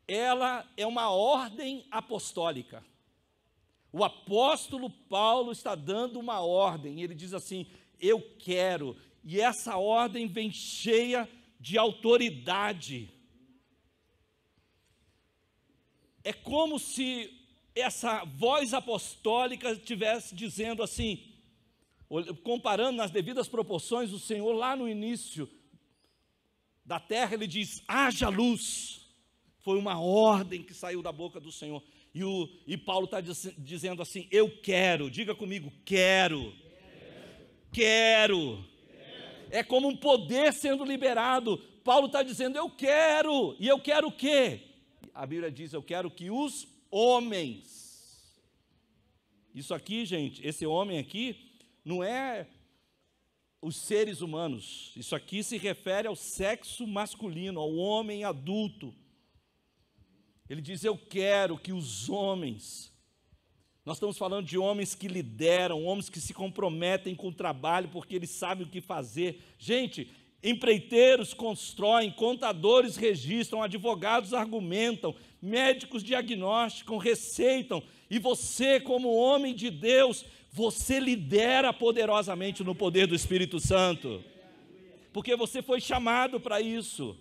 ela é uma ordem apostólica. O apóstolo Paulo está dando uma ordem, ele diz assim, eu quero, e essa ordem vem cheia de autoridade. É como se essa voz apostólica estivesse dizendo assim, comparando nas devidas proporções, o Senhor lá no início da terra, ele diz, haja luz. Foi uma ordem que saiu da boca do Senhor. E Paulo está dizendo assim, eu quero, diga comigo, quero. É como um poder sendo liberado. Paulo está dizendo, eu quero. E eu quero o quê? A Bíblia diz, eu quero que os homens. Isso aqui, gente, esse homem aqui, não é os seres humanos. Isso aqui se refere ao sexo masculino, ao homem adulto. Ele diz, eu quero que os homens, nós estamos falando de homens que lideram, homens que se comprometem com o trabalho, porque eles sabem o que fazer. Gente, empreiteiros constroem, contadores registram, advogados argumentam, médicos diagnosticam, receitam, e você, como homem de Deus, você lidera poderosamente no poder do Espírito Santo, porque você foi chamado para isso.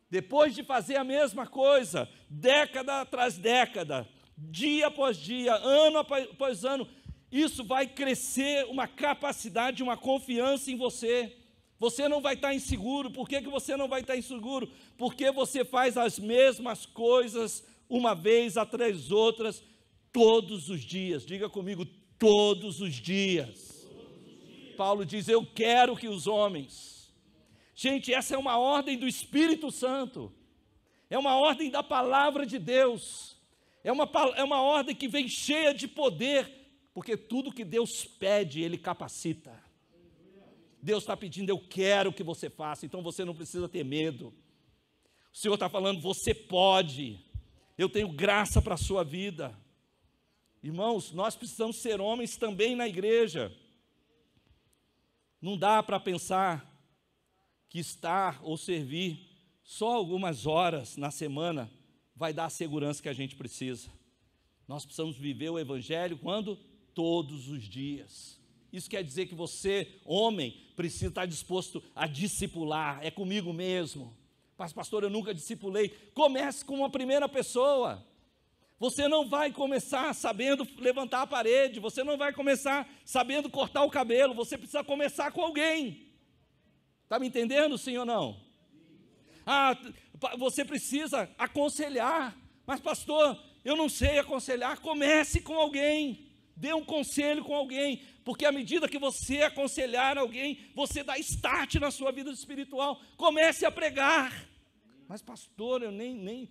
Depois de fazer a mesma coisa, década atrás década, dia após dia, ano após ano, isso vai crescer uma capacidade, uma confiança em você. Você não vai estar inseguro. Por que você não vai estar inseguro? Porque você faz as mesmas coisas, uma vez atrás outras, todos os dias. Diga comigo, todos os dias. Paulo diz, eu quero que os homens... Gente, essa é uma ordem do Espírito Santo, é uma ordem da palavra de Deus, é uma ordem que vem cheia de poder, porque tudo que Deus pede, Ele capacita. Deus está pedindo, eu quero que você faça, então você não precisa ter medo. O Senhor está falando, você pode, eu tenho graça para a sua vida. Irmãos, nós precisamos ser homens também na igreja. Não dá para pensar que estar ou servir só algumas horas na semana vai dar a segurança que a gente precisa. Nós precisamos viver o Evangelho quando? Todos os dias. Isso quer dizer que você, homem, precisa estar disposto a discipular. É comigo mesmo. Mas pastor, eu nunca discipulei. Comece com uma primeira pessoa. Você não vai começar sabendo levantar a parede, você não vai começar sabendo cortar o cabelo, você precisa começar com alguém. Está me entendendo, sim ou não? Você precisa aconselhar, mas pastor, eu não sei aconselhar. Comece com alguém, dê um conselho com alguém, porque à medida que você aconselhar alguém, você dá start na sua vida espiritual. Comece a pregar. Mas pastor, eu nem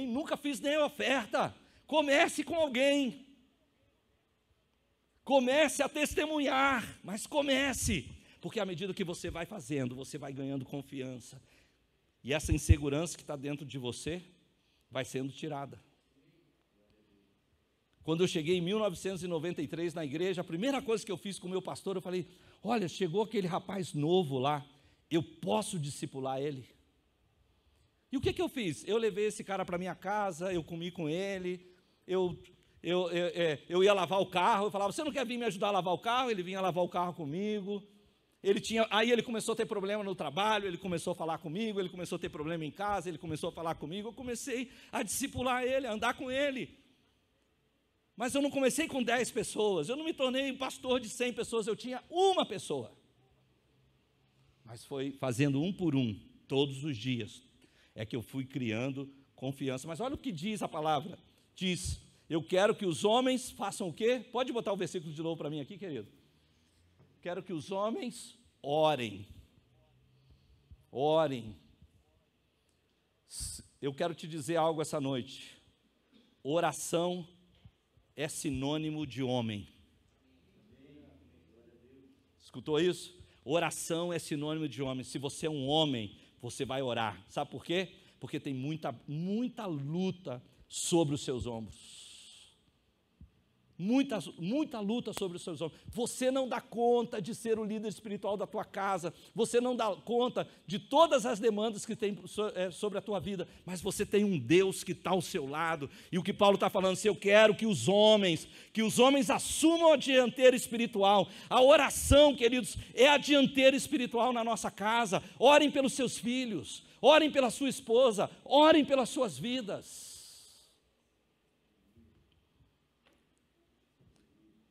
nunca fiz nem oferta. Comece com alguém, comece a testemunhar, mas comece, porque à medida que você vai fazendo, você vai ganhando confiança, e essa insegurança que está dentro de você, vai sendo tirada. Quando eu cheguei em 1993 na igreja, a primeira coisa que eu fiz com o meu pastor, eu falei, olha, chegou aquele rapaz novo lá, eu posso discipular ele? E o que eu fiz? Eu levei esse cara para minha casa, eu comi com ele, eu ia lavar o carro, eu falava, você não quer vir me ajudar a lavar o carro? Ele vinha lavar o carro comigo. Aí ele começou a ter problema no trabalho, ele começou a falar comigo, ele começou a ter problema em casa, ele começou a falar comigo, eu comecei a discipular ele, a andar com ele. Mas eu não comecei com 10 pessoas, eu não me tornei um pastor de 100 pessoas, eu tinha uma pessoa. Mas foi fazendo um por um, todos os dias, é que eu fui criando confiança. Mas olha o que diz a palavra. Diz, eu quero que os homens façam o quê? Pode botar o versículo de novo para mim aqui, querido? Quero que os homens orem. Orem. Eu quero te dizer algo essa noite. Oração é sinônimo de homem. Escutou isso? Oração é sinônimo de homem. Se você é um homem, você vai orar. Sabe por quê? Porque tem muita luta sobre os seus ombros. Muita luta sobre os seus ombros. Você não dá conta de ser o líder espiritual da tua casa, você não dá conta de todas as demandas que tem sobre a tua vida, mas você tem um Deus que está ao seu lado, e o que Paulo está falando, se eu quero que os homens assumam a dianteira espiritual. A oração, queridos, é a dianteira espiritual na nossa casa. Orem pelos seus filhos, orem pela sua esposa, orem pelas suas vidas.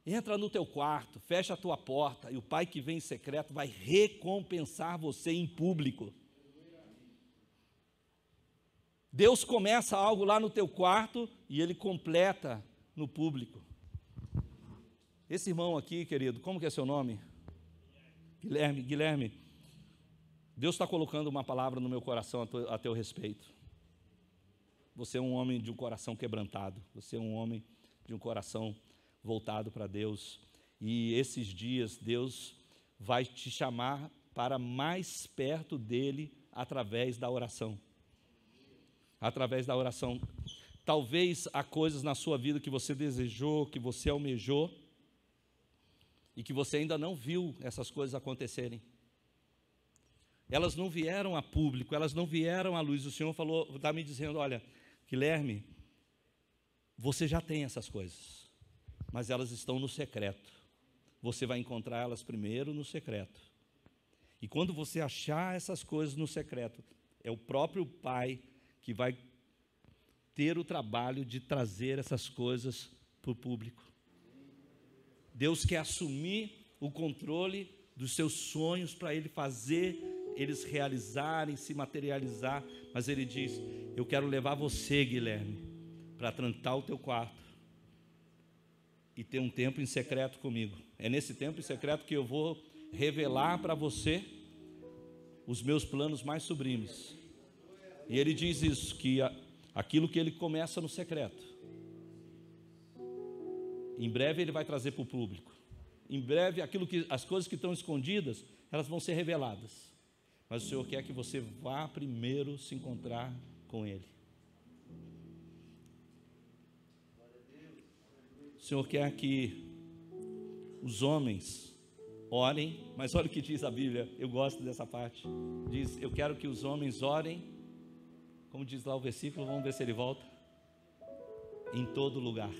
Entra no teu quarto, fecha a tua porta, e o Pai que vem em secreto vai recompensar você em público. Deus começa algo lá no teu quarto e Ele completa no público. Esse irmão aqui, querido, como que é seu nome? Guilherme. Deus está colocando uma palavra no meu coração a teu respeito. Você é um homem de um coração quebrantado, você é um homem de um coração voltado para Deus, e esses dias Deus vai te chamar para mais perto dEle através da oração. Através da oração. Talvez há coisas na sua vida que você desejou, que você almejou, e que você ainda não viu essas coisas acontecerem. Elas não vieram a público, elas não vieram à luz. O Senhor está me dizendo, olha, Guilherme, você já tem essas coisas, mas elas estão no secreto. Você vai encontrar elas primeiro no secreto. E quando você achar essas coisas no secreto, é o próprio Pai que vai ter o trabalho de trazer essas coisas para o público. Deus quer assumir o controle dos seus sonhos para Ele fazer eles realizarem, se materializar. Mas Ele diz, eu quero levar você, Guilherme, para trancar o teu quarto e ter um tempo em secreto comigo. É nesse tempo em secreto que eu vou revelar para você os meus planos mais sublimes. E Ele diz isso, que aquilo que Ele começa no secreto, em breve Ele vai trazer para o público. Em breve as coisas que estão escondidas, elas vão ser reveladas. Mas o Senhor quer que você vá primeiro se encontrar com Ele. O Senhor quer que os homens orem, mas olha o que diz a Bíblia, eu gosto dessa parte, diz, eu quero que os homens orem, como diz lá o versículo, vamos ver se ele volta, em todo lugar.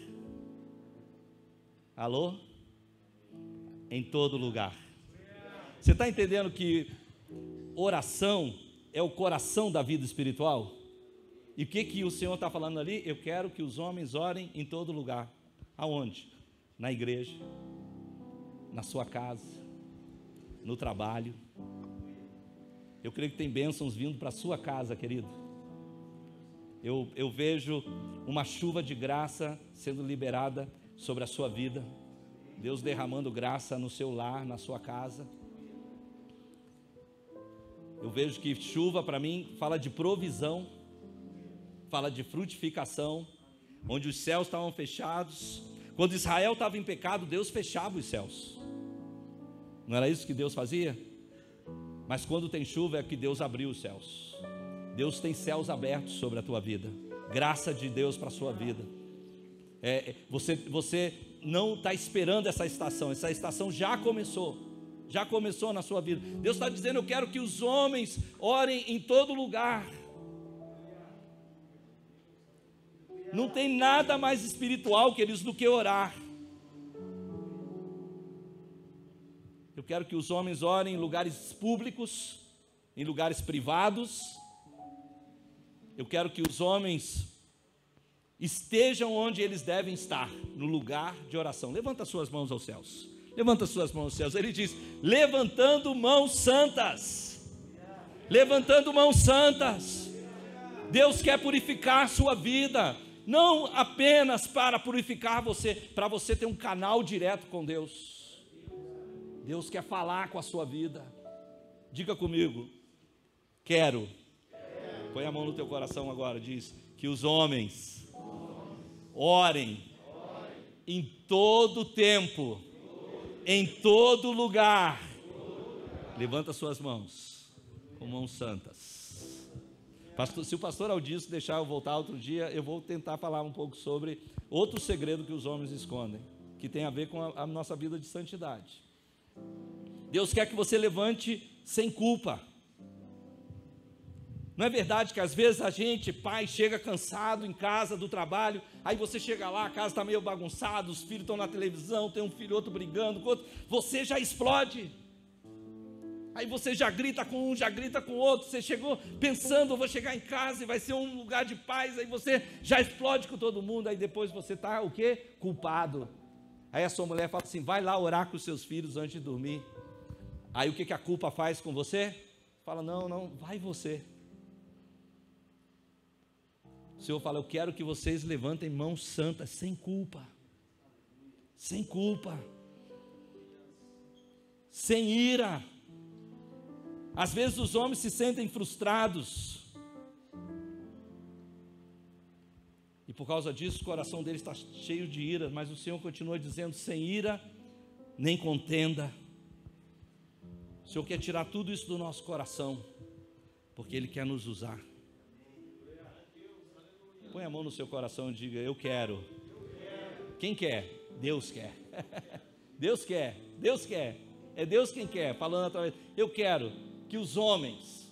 Alô? Em todo lugar. Você está entendendo que oração é o coração da vida espiritual? E o que o Senhor está falando ali? Eu quero que os homens orem em todo lugar. Aonde? Na igreja, na sua casa, no trabalho. Eu creio que tem bênçãos vindo para a sua casa, querido. Eu vejo uma chuva de graça sendo liberada sobre a sua vida. Deus derramando graça no seu lar, na sua casa. Eu vejo que chuva para mim fala de provisão, fala de frutificação, onde os céus estavam fechados. Quando Israel estava em pecado, Deus fechava os céus. Não era isso que Deus fazia? Mas quando tem chuva é que Deus abriu os céus. Deus tem céus abertos sobre a tua vida. Graça de Deus para a sua vida. Você não está esperando essa estação já começou na sua vida. Deus está dizendo, eu quero que os homens orem em todo lugar. Não tem nada mais espiritual, queridos, do que orar. Eu quero que os homens orem em lugares públicos, em lugares privados. Eu quero que os homens estejam onde eles devem estar, no lugar de oração. Levanta suas mãos aos céus. Levanta suas mãos aos céus. Ele diz, levantando mãos santas. Levantando mãos santas. Deus quer purificar a sua vida. Não apenas para purificar você, para você ter um canal direto com Deus. Deus quer falar com a sua vida. Diga comigo, quero. Põe a mão no teu coração agora, diz, que os homens orem em todo tempo, em todo lugar. Levanta suas mãos, com mãos santas. Pastor, se o pastor Aldício deixar eu voltar outro dia, eu vou tentar falar um pouco sobre outro segredo que os homens escondem, que tem a ver com a nossa vida de santidade. Deus quer que você levante sem culpa. Não é verdade que às vezes a gente, pai, chega cansado em casa do trabalho, aí você chega lá, a casa está meio bagunçada, os filhos estão na televisão, tem um filho outro brigando com outro, você já explode. Aí você já grita com um, já grita com o outro, você chegou pensando, eu vou chegar em casa e vai ser um lugar de paz, aí você já explode com todo mundo, aí depois você está o quê? Culpado. Aí a sua mulher fala assim, vai lá orar com os seus filhos antes de dormir. Aí o que a culpa faz com você? Fala, não, vai você. O Senhor fala, eu quero que vocês levantem mãos santas, sem culpa, sem ira. Às vezes os homens se sentem frustrados, e por causa disso o coração deles está cheio de ira, mas o Senhor continua dizendo, sem ira, nem contenda. O Senhor quer tirar tudo isso do nosso coração, porque Ele quer nos usar. Põe a mão no seu coração e diga, eu quero. Quem quer? Deus quer. Deus quer. É Deus quem quer, falando através. Eu quero que os homens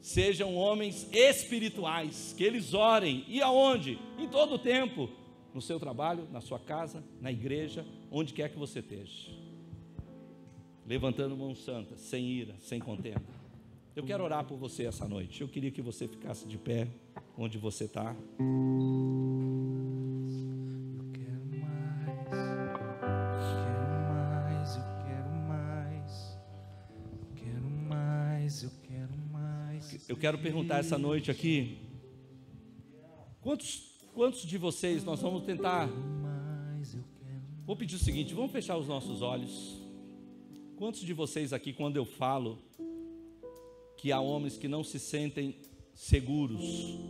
sejam homens espirituais, que eles orem. E aonde? Em todo o tempo. No seu trabalho, na sua casa, na igreja, onde quer que você esteja. Levantando mãos santas, sem ira, sem contenda. Eu quero orar por você essa noite. Eu queria que você ficasse de pé onde você está. Eu quero perguntar essa noite aqui, quantos de vocês nós vamos tentar, vou pedir o seguinte, vamos fechar os nossos olhos. Quantos de vocês aqui, quando eu falo que há homens que não se sentem seguros,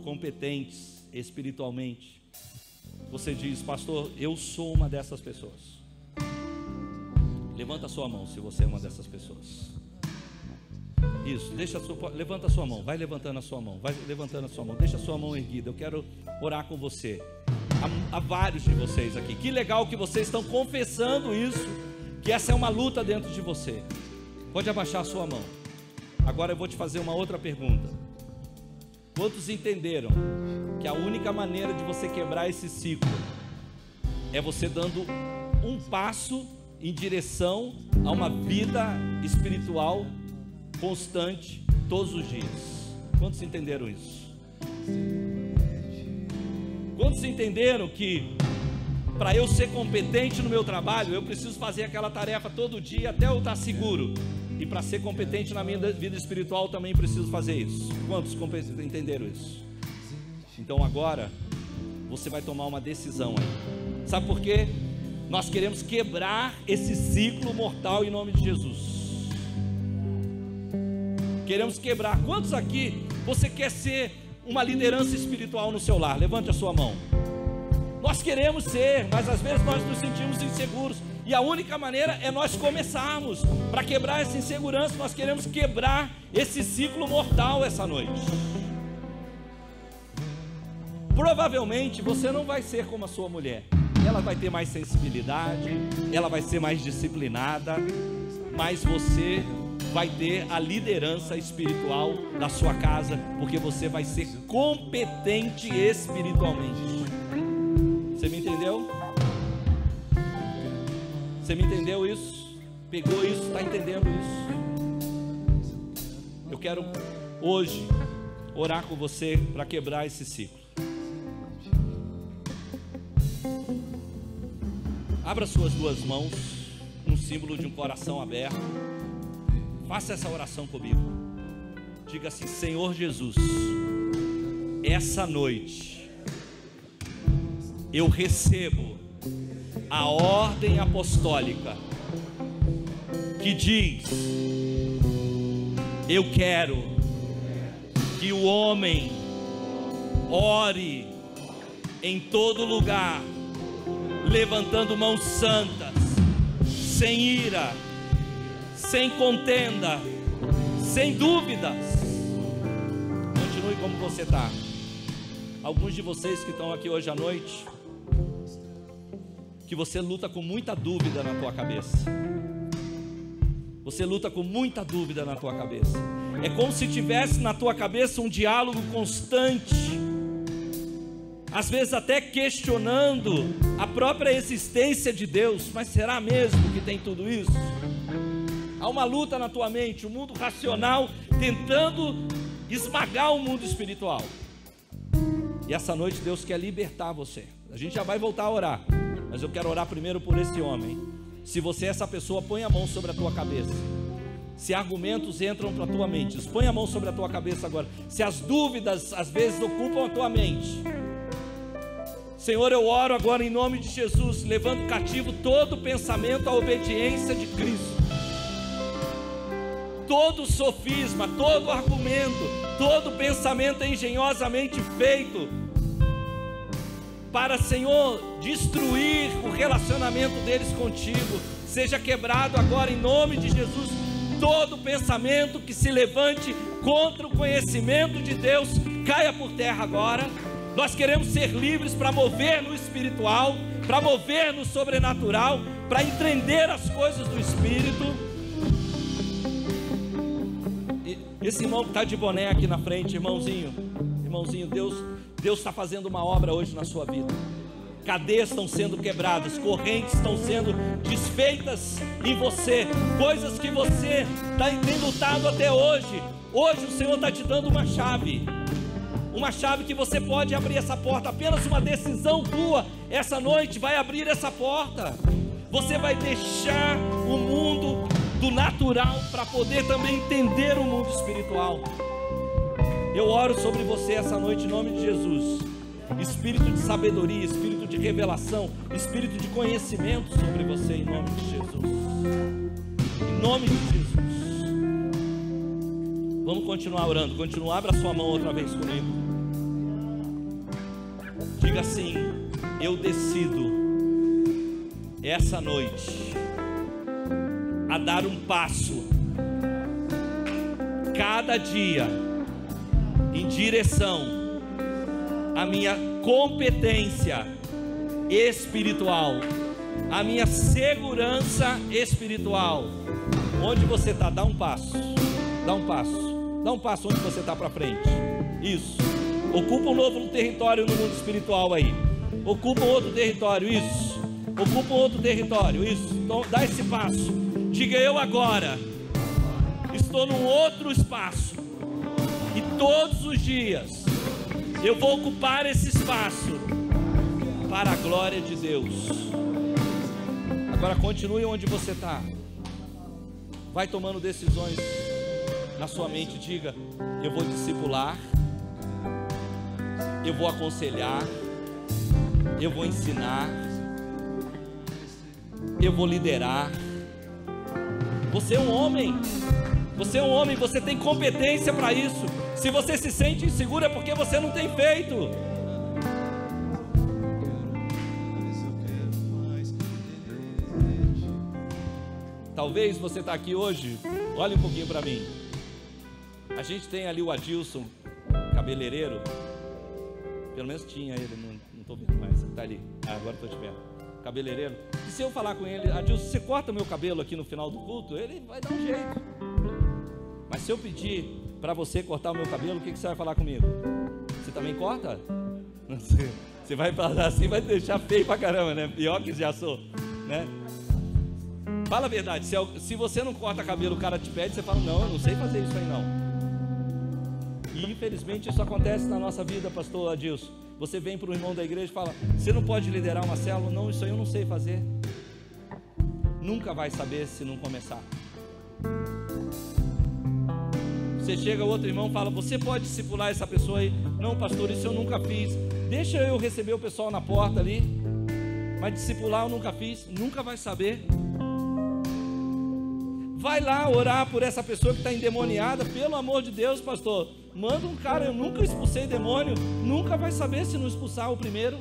competentes espiritualmente, você diz, pastor, eu sou uma dessas pessoas? Levanta a sua mão se você é uma dessas pessoas. Isso, levanta a sua mão, vai levantando a sua mão, deixa a sua mão erguida, eu quero orar com você. Há vários de vocês aqui, que legal que vocês estão confessando isso, que essa é uma luta dentro de você. Pode abaixar a sua mão. Agora eu vou te fazer uma outra pergunta. Quantos entenderam que a única maneira de você quebrar esse ciclo é você dando um passo em direção a uma vida espiritual constante todos os dias? Quantos entenderam isso? Quantos entenderam que para eu ser competente no meu trabalho, eu preciso fazer aquela tarefa todo dia até eu estar seguro? E para ser competente na minha vida espiritual também preciso fazer isso. Quantos entenderam isso? Então agora você vai tomar uma decisão aí. Sabe por quê? Nós queremos quebrar esse ciclo mortal em nome de Jesus. Queremos quebrar. Quantos aqui você quer ser uma liderança espiritual no seu lar? Levante a sua mão. Nós queremos ser, mas às vezes nós nos sentimos inseguros. E a única maneira é nós começarmos. Para quebrar essa insegurança, nós queremos quebrar esse ciclo mortal essa noite. Provavelmente você não vai ser como a sua mulher. Ela vai ter mais sensibilidade, ela vai ser mais disciplinada, mas você vai ter a liderança espiritual da sua casa, porque você vai ser competente espiritualmente. Você me entendeu? Você me entendeu isso? Pegou isso? Está entendendo isso? Eu quero hoje orar com você para quebrar esse ciclo. Abra suas duas mãos, um símbolo de um coração aberto. Faça essa oração comigo. Diga assim: Senhor Jesus, essa noite eu recebo a ordem apostólica que diz: eu quero que o homem ore em todo lugar, levantando mãos santas, sem ira, sem contenda, sem dúvidas. Continue como você está. Alguns de vocês que estão aqui hoje à noite, que você luta com muita dúvida na tua cabeça. Você luta com muita dúvida na tua cabeça. É como se tivesse na tua cabeça um diálogo constante, às vezes até questionando a própria existência de Deus. Mas será mesmo que tem tudo isso? Há uma luta na tua mente, o mundo racional tentando esmagar o mundo espiritual. E essa noite Deus quer libertar você. A gente já vai voltar a orar, mas eu quero orar primeiro por esse homem. Se você é essa pessoa, põe a mão sobre a tua cabeça. Se argumentos entram para a tua mente, põe a mão sobre a tua cabeça agora. Se as dúvidas às vezes ocupam a tua mente, Senhor, eu oro agora em nome de Jesus, levando cativo todo pensamento à obediência de Cristo. Todo sofisma, todo argumento, todo pensamento engenhosamente feito para, Senhor, destruir o relacionamento deles contigo, seja quebrado agora em nome de Jesus. Todo pensamento que se levante contra o conhecimento de Deus, caia por terra agora. Nós queremos ser livres para mover no espiritual, para mover no sobrenatural, para entender as coisas do Espírito. Esse irmão que está de boné aqui na frente, irmãozinho, Deus está fazendo uma obra hoje na sua vida. Cadeias estão sendo quebradas, correntes estão sendo desfeitas em você, coisas que você tem lutado até hoje. Hoje o Senhor está te dando uma chave que você pode abrir essa porta. Apenas uma decisão tua essa noite vai abrir essa porta. Você vai deixar o mundo do natural para poder também entender o mundo espiritual. Eu oro sobre você essa noite em nome de Jesus. Espírito de sabedoria, espírito de revelação, espírito de conhecimento sobre você em nome de Jesus. Em nome de Jesus. Vamos continuar orando. Continua, abra sua mão outra vez comigo. Diga assim: eu decido essa noite a dar um passo cada dia em direção à minha competência espiritual a minha segurança espiritual. Onde você está, dá um passo, dá um passo, dá um passo onde você está para frente. Isso, ocupa um novo território no mundo espiritual aí. Ocupa um outro território, isso. Ocupa um outro território, isso. Então dá esse passo. Diga: eu agora estou num outro espaço, e todos os dias eu vou ocupar esse espaço para a glória de Deus. Agora continue onde você está. Vai tomando decisões na sua mente. Diga: eu vou discipular, eu vou aconselhar, eu vou ensinar, eu vou liderar. Você é um homem, você é um homem, você tem competência para isso. Se você se sente inseguro é porque você não tem feito. Talvez você está aqui hoje, olhe um pouquinho para mim. A gente tem ali o Adilson, cabeleireiro. Pelo menos tinha ele, não estou vendo mais, está ali. Agora estou te vendo. Cabeleireiro. E se eu falar com ele: Adilson, você corta meu cabelo aqui no final do culto? Ele vai dar um jeito. Mas se eu pedir para você cortar o meu cabelo, o que você vai falar comigo? Você também corta? Você vai falar assim, vai deixar feio pra caramba, né? Pior que já sou, né? Fala a verdade, se você não corta cabelo, o cara te pede, você fala: não, eu não sei fazer isso aí não. E infelizmente isso acontece na nossa vida, pastor Adilson. Você vem para o irmão da igreja e fala: você não pode liderar uma célula? Não, isso aí eu não sei fazer. Nunca vai saber se não começar. Você chega, o outro irmão fala: você pode discipular essa pessoa aí? Não, pastor, isso eu nunca fiz. Deixa eu receber o pessoal na porta ali. Mas discipular eu nunca fiz. Nunca vai saber. Vai lá orar por essa pessoa que está endemoniada. Pelo amor de Deus, pastor, manda um cara. Eu nunca expulsei demônio. Nunca vai saber se não expulsar o primeiro.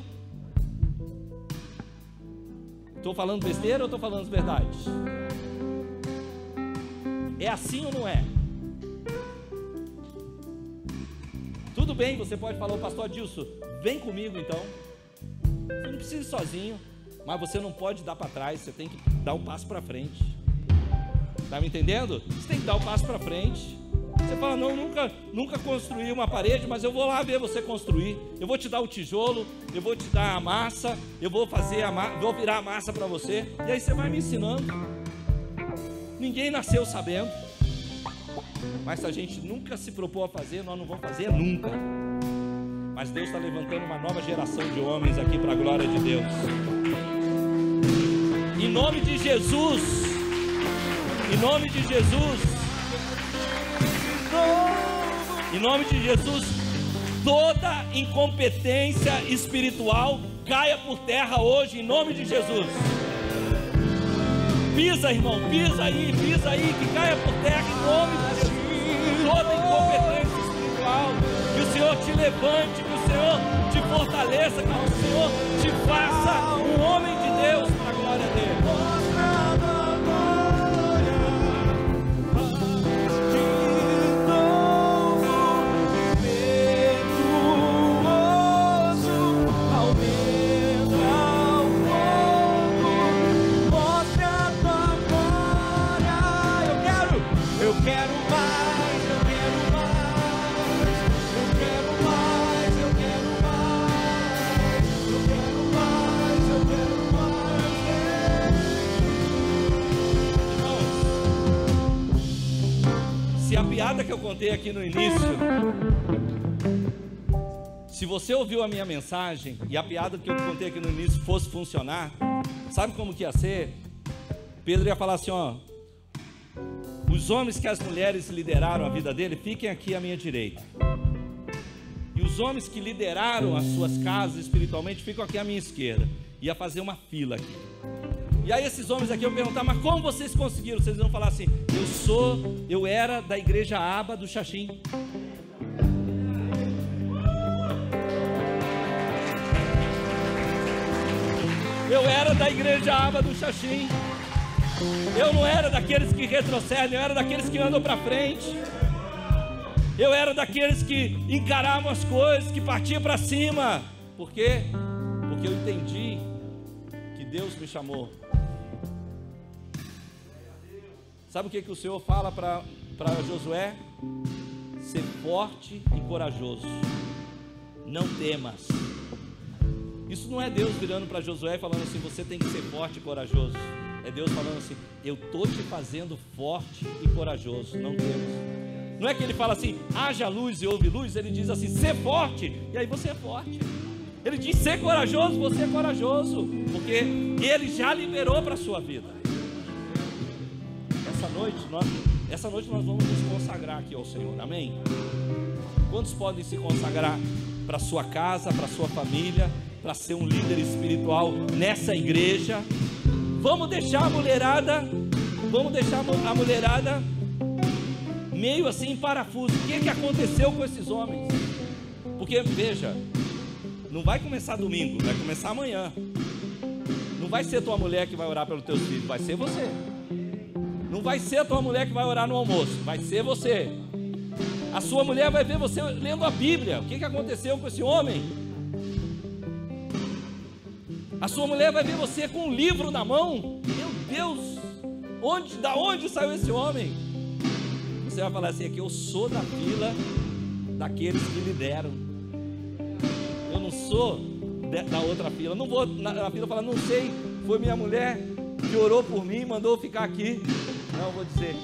Estou falando besteira ou estou falando as verdades? É assim ou não é? Tudo bem, você pode falar: o pastor Adilson, vem comigo então. Você não precisa ir sozinho, mas você não pode dar para trás. Você tem que dar um passo para frente. Está me entendendo? Você tem que dar um passo para frente. Você fala: não, nunca construí uma parede, mas eu vou lá ver você construir. Eu vou te dar o tijolo, eu vou te dar a massa, eu vou fazer vou virar a massa para você. E aí você vai me ensinando. Ninguém nasceu sabendo. Mas se a gente nunca se propor a fazer, nós não vamos fazer nunca. Mas Deus está levantando uma nova geração de homens aqui para a glória de Deus. Em nome de Jesus. Em nome de Jesus. Em nome de Jesus, toda incompetência espiritual caia por terra hoje, em nome de Jesus. Pisa, irmão, pisa aí, que caia por terra em nome de Jesus. Toda incompetência espiritual, que o Senhor te levante, que o Senhor te fortaleça, que o Senhor te faça um homem de Deus para a glória dele. Que eu contei aqui no início, se você ouviu a minha mensagem e a piada que eu contei aqui no início fosse funcionar, sabe como que ia ser? Pedro ia falar assim: ó, os homens que as mulheres lideraram a vida dele, fiquem aqui à minha direita, e os homens que lideraram as suas casas espiritualmente, ficam aqui à minha esquerda. Ia fazer uma fila aqui. E aí esses homens aqui iam perguntar: mas como vocês conseguiram? Vocês iam falar assim: eu era da igreja Aba do Xaxim. Eu era da igreja Aba do Xaxim. Eu não era daqueles que retrocedem, eu era daqueles que andam para frente. Eu era daqueles que encaravam as coisas, que partiam para cima. Por quê? Porque eu entendi que Deus me chamou. Sabe o que o Senhor fala para Josué? Ser forte e corajoso, não temas. Isso não é Deus virando para Josué e falando assim, você tem que ser forte e corajoso. É Deus falando assim, eu estou te fazendo forte e corajoso, não temas. Não é que ele fala assim, haja luz e houve luz. Ele diz assim, ser forte, e aí você é forte. Ele diz, ser corajoso, você é corajoso, porque Ele já liberou para a sua vida. Essa noite nós vamos nos consagrar aqui ao Senhor, amém? Quantos podem se consagrar para a sua casa, para a sua família, para ser um líder espiritual nessa igreja? Vamos deixar a mulherada meio assim em parafuso. O que aconteceu com esses homens? Porque veja, não vai começar domingo, vai começar amanhã. Não vai ser tua mulher que vai orar pelos teus filhos, vai ser você. Não vai ser a tua mulher que vai orar no almoço, vai ser você. A sua mulher vai ver você lendo a Bíblia. O que aconteceu com esse homem? A sua mulher vai ver você com um livro na mão. Meu Deus, da onde saiu esse homem? Você vai falar assim, aqui eu sou da fila daqueles que lideram. Eu não sou da outra fila. Não vou na fila falar, não sei, foi minha mulher que orou por mim, mandou eu ficar aqui. Não, eu vou dizer,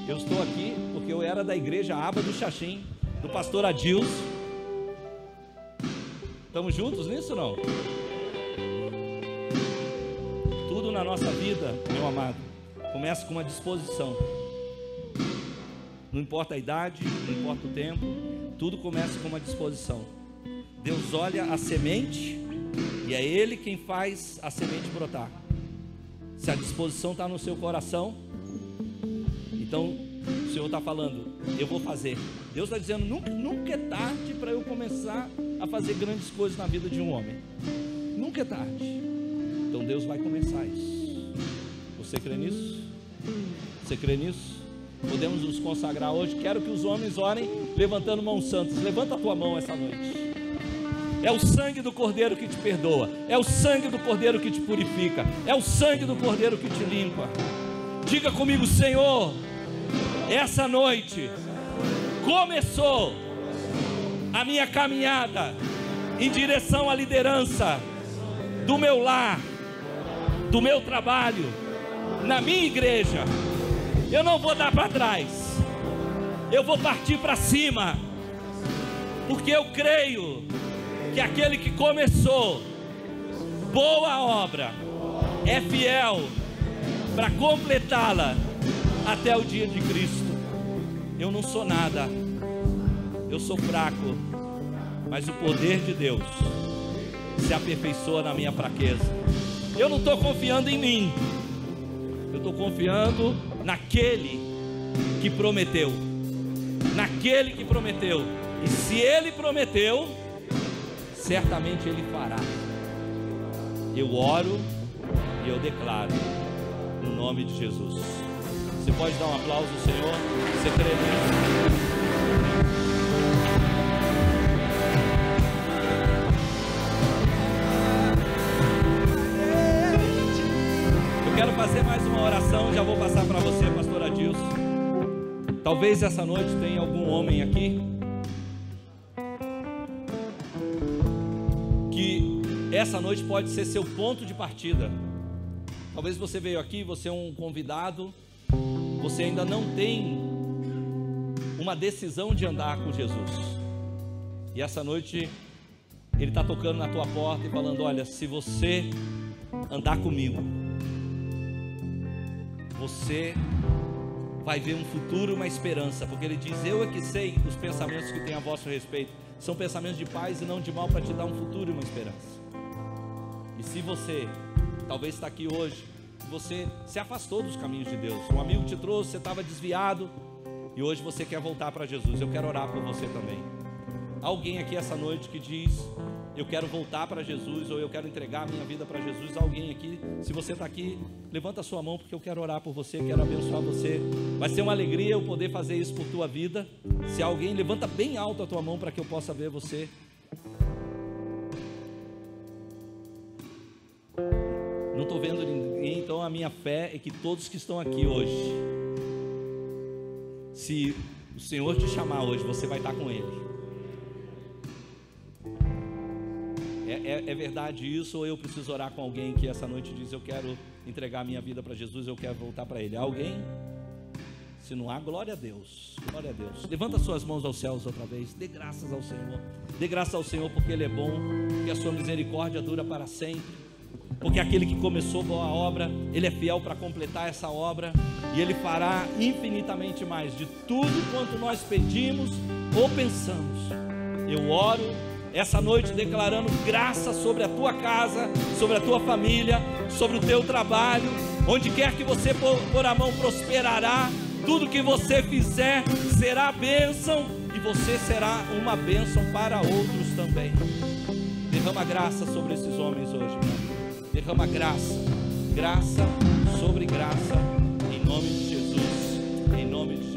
eu estou aqui porque eu era da igreja Aba do Xaxim, do pastor Adilson. Estamos juntos nisso ou não? Tudo na nossa vida, meu amado, começa com uma disposição. Não importa a idade, não importa o tempo, tudo começa com uma disposição. Deus olha a semente e é Ele quem faz a semente brotar. Se a disposição está no seu coração, então o Senhor está falando, eu vou fazer. Deus está dizendo, nunca é tarde para eu começar a fazer grandes coisas na vida de um homem. Nunca é tarde. Então Deus vai começar isso. Você crê nisso? Você crê nisso? Podemos nos consagrar hoje. Quero que os homens orem levantando mãos santas. Levanta a tua mão essa noite. É o sangue do Cordeiro que te perdoa, é o sangue do Cordeiro que te purifica, é o sangue do Cordeiro que te limpa. Diga comigo, Senhor, essa noite começou a minha caminhada em direção à liderança do meu lar, do meu trabalho, na minha igreja. Eu não vou dar para trás, eu vou partir para cima, porque eu creio que aquele que começou boa obra é fiel para completá-la até o dia de Cristo. Eu não sou nada, eu sou fraco, mas o poder de Deus se aperfeiçoa na minha fraqueza. Eu não estou confiando em mim, eu estou confiando naquele que prometeu. Naquele que prometeu. E se Ele prometeu, certamente Ele fará. Eu oro e eu declaro no nome de Jesus. Você pode dar um aplauso ao Senhor? Você crê nisso? Eu quero fazer mais uma oração. Já vou passar para você, pastor Adilson. Talvez essa noite tenha algum homem aqui que essa noite pode ser seu ponto de partida. Talvez você veio aqui, você é um convidado, você ainda não tem uma decisão de andar com Jesus. E essa noite Ele está tocando na tua porta e falando, olha, se você andar comigo, você vai ver um futuro, uma esperança, porque Ele diz, eu é que sei os pensamentos que tenho a vosso respeito, são pensamentos de paz e não de mal, para te dar um futuro e uma esperança. E se você talvez está aqui hoje, você se afastou dos caminhos de Deus, um amigo te trouxe, você estava desviado, e hoje você quer voltar para Jesus, eu quero orar por você também. Alguém aqui essa noite que diz, eu quero voltar para Jesus, ou eu quero entregar a minha vida para Jesus. Alguém aqui, se você está aqui, levanta a sua mão, porque eu quero orar por você, quero abençoar você. Vai ser uma alegria eu poder fazer isso por tua vida. Se alguém, levanta bem alto a tua mão para que eu possa ver você. estou vendo ninguém, então a minha fé é que todos que estão aqui hoje, se o Senhor te chamar hoje, você vai estar com Ele. É verdade isso, ou eu preciso orar com alguém que essa noite diz: eu quero entregar a minha vida para Jesus, eu quero voltar para Ele? Alguém? Se não há, glória a Deus, glória a Deus. Levanta suas mãos aos céus outra vez, dê graças ao Senhor, dê graças ao Senhor porque Ele é bom, porque a sua misericórdia dura para sempre, porque aquele que começou boa obra, Ele é fiel para completar essa obra, e Ele fará infinitamente mais de tudo quanto nós pedimos ou pensamos. Eu oro essa noite declarando graça sobre a tua casa, sobre a tua família, sobre o teu trabalho, onde quer que você pôr a mão, prosperará. Tudo que você fizer será bênção, e você será uma bênção para outros também. Derrama graça sobre esses homens hoje, meu. Derrama graça, graça sobre graça, em nome de Jesus, em nome de Jesus.